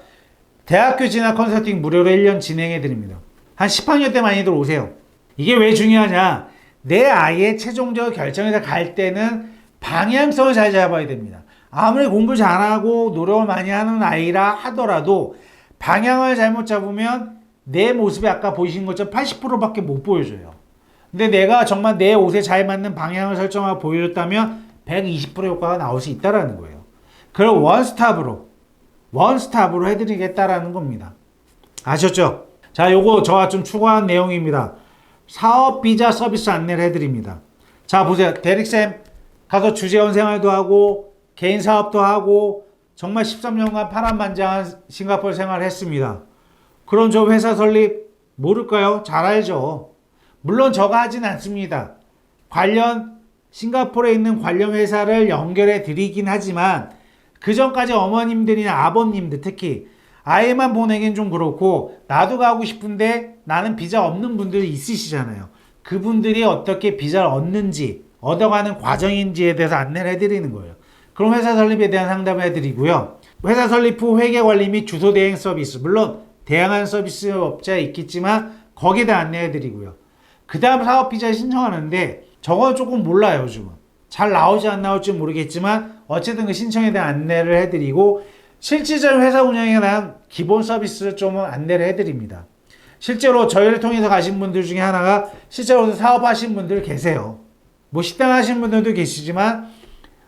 대학교 진학 컨설팅 무료로 1년 진행해드립니다. 한 10학년 때 많이들 오세요. 이게 왜 중요하냐? 내 아이의 최종적 결정에서 갈 때는 방향성을 잘 잡아야 됩니다. 아무리 공부 잘하고 노력을 많이 하는 아이라 하더라도 방향을 잘못 잡으면 내 모습이 아까 보이신 것처럼 80%밖에 못 보여줘요. 근데 내가 정말 내 옷에 잘 맞는 방향을 설정하고 보여줬다면 120% 효과가 나올 수 있다는 거예요. 그걸 원스톱으로 해드리겠다라는 겁니다. 아셨죠? 자, 요거 저와 좀 추가한 내용입니다. 사업비자 서비스 안내를 해드립니다. 자, 보세요. 대릭쌤 가서 주재원 생활도 하고 개인 사업도 하고 정말 13년간 파란만장한 싱가포르 생활을 했습니다. 그런 저 회사 설립 모를까요? 잘 알죠. 물론 저가 하진 않습니다. 싱가포르에 있는 관련 회사를 연결해 드리긴 하지만 그 전까지 어머님들이나 아버님들 특히 아이만 보내긴 좀 그렇고 나도 가고 싶은데 나는 비자 없는 분들이 있으시잖아요. 그분들이 어떻게 비자를 얻는지 얻어가는 과정인지에 대해서 안내를 해드리는 거예요. 그럼 회사 설립에 대한 상담을 해드리고요. 회사 설립 후 회계관리 및 주소 대행 서비스, 물론 다양한 서비스 업체가 있겠지만 거기에 대해 안내해드리고요. 그 다음 사업비자 신청하는데 저건 조금 몰라요. 요즘은 잘 나오지 안 나올지 모르겠지만 어쨌든 그 신청에 대한 안내를 해드리고 실질적인 회사 운영에 대한 기본 서비스를 좀 안내를 해드립니다. 실제로 저희를 통해서 가신 분들 중에 하나가 실제로 사업하신 분들 계세요. 뭐 식당 하신 분들도 계시지만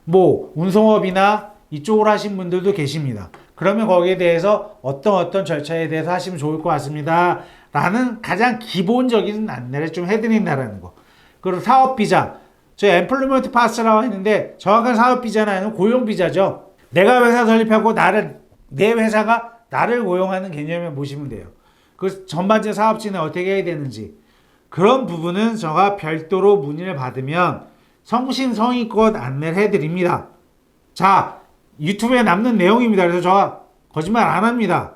뭐 운송업이나 이쪽으로 하신 분들도 계십니다. 그러면 거기에 대해서 어떤 절차에 대해서 하시면 좋을 것 같습니다. 라는 가장 기본적인 안내를 좀 해드린다는 거. 그리고 사업비자. 저희 엠플로이먼트 파스라고 했는데 정확한 사업비자는 아니고 고용비자죠. 내가 회사 설립하고 내 회사가 나를 고용하는 개념을 보시면 돼요. 그 전반적 사업진은 어떻게 해야 되는지. 그런 부분은 제가 별도로 문의를 받으면 성심성의껏 안내를 해드립니다. 자, 유튜브에 남는 내용입니다. 그래서 제가 거짓말 안 합니다.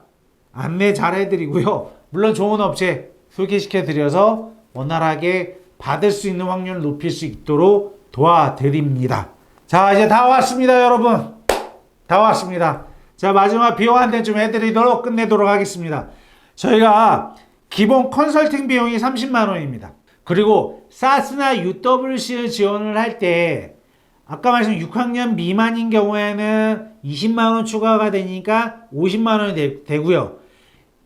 안내 잘 해드리고요. 물론 좋은 업체 소개시켜드려서 원활하게 받을 수 있는 확률을 높일 수 있도록 도와드립니다. 자, 이제 다 왔습니다, 여러분. 다 왔습니다. 자, 마지막 비용 안내 좀 해드리도록 끝내도록 하겠습니다. 저희가 기본 컨설팅 비용이 30만 원입니다. 그리고 사스나 UWC를 지원을 할 때 아까 말씀 6학년 미만인 경우에는 20만 원 추가가 되니까 50만 원이 되고요.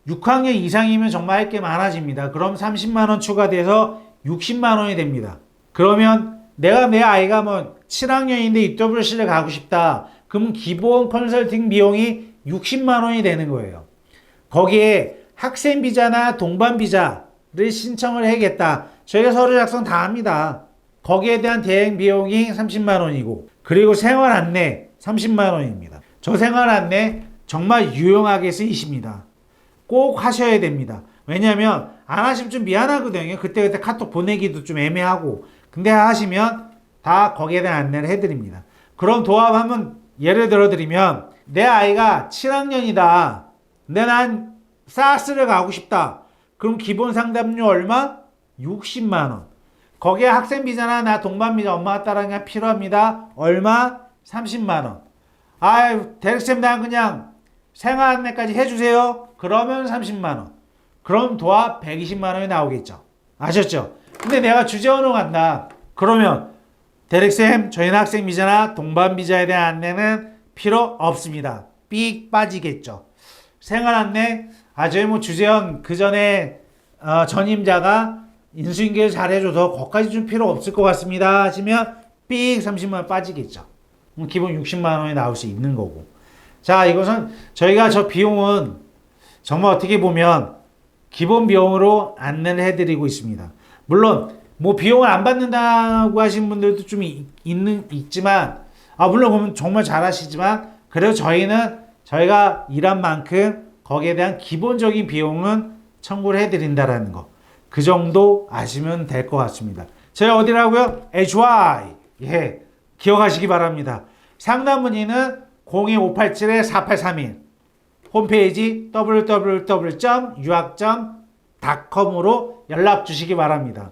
6학년 이상이면 정말 할 게 많아집니다. 그럼 30만 원 추가돼서 60만 원이 됩니다. 그러면 내 아이가 뭐 7학년인데 UWC를 가고 싶다. 그럼 기본 컨설팅 비용이 60만 원이 되는 거예요. 거기에 학생 비자나 동반 비자를 신청을 해야겠다. 저희가 서류 작성 다 합니다. 거기에 대한 대행 비용이 30만 원이고 그리고 생활 안내 30만 원입니다. 저 생활 안내 정말 유용하게 쓰이십니다. 꼭 하셔야 됩니다. 왜냐하면 안 하시면 좀 미안하거든요. 그때 카톡 보내기도 좀 애매하고. 근데 하시면 다 거기에 대한 안내를 해드립니다. 그럼 도합 한번 예를 들어 드리면 내 아이가 7학년이다. 근데 난 사스를 가고 싶다. 그럼 기본 상담료 얼마? 60만 원. 거기에 학생 비자나 나 동반 비자 엄마가 따라가는 게 필요합니다. 얼마? 30만 원. 아유, 대리쌤 난 그냥 생활 안내까지 해주세요. 그러면 30만 원. 그럼 도합 120만 원이 나오겠죠. 아셨죠? 근데 내가 주재원으로 간다. 그러면 대리쌤 저희는 학생 비자나 동반 비자에 대한 안내는 필요 없습니다. 삑 빠지겠죠. 생활 안내 저희 뭐 주재원 그 전에 전임자가 인수인계를 잘 해줘서 거기까지 좀 필요 없을 것 같습니다 하시면 삑 30만 원 빠지겠죠. 기본 60만 원이 나올 수 있는 거고. 자, 이것은 저희가 저 비용은 정말 어떻게 보면 기본 비용으로 안내를 해드리고 있습니다. 물론 뭐 비용을 안 받는다고 하신 분들도 좀 있지만 물론 그러면 정말 잘하시지만 그래도 저희가 일한 만큼 거기에 대한 기본적인 비용은 청구를 해드린다라는 거. 그 정도 아시면 될 것 같습니다. 저희 어디라고요? HY. 예, 기억하시기 바랍니다. 상담 문의는 02587-4831 홈페이지 www.유학.com으로 연락 주시기 바랍니다.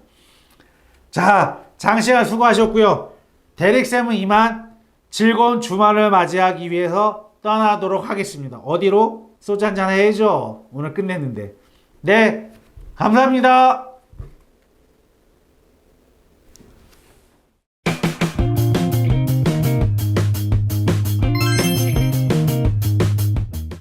자, 장시간 수고하셨고요. 대릭쌤은 이만 즐거운 주말을 맞이하기 위해서 떠나도록 하겠습니다. 어디로? 소주 한잔 해야죠. 오늘 끝냈는데. 네, 감사합니다.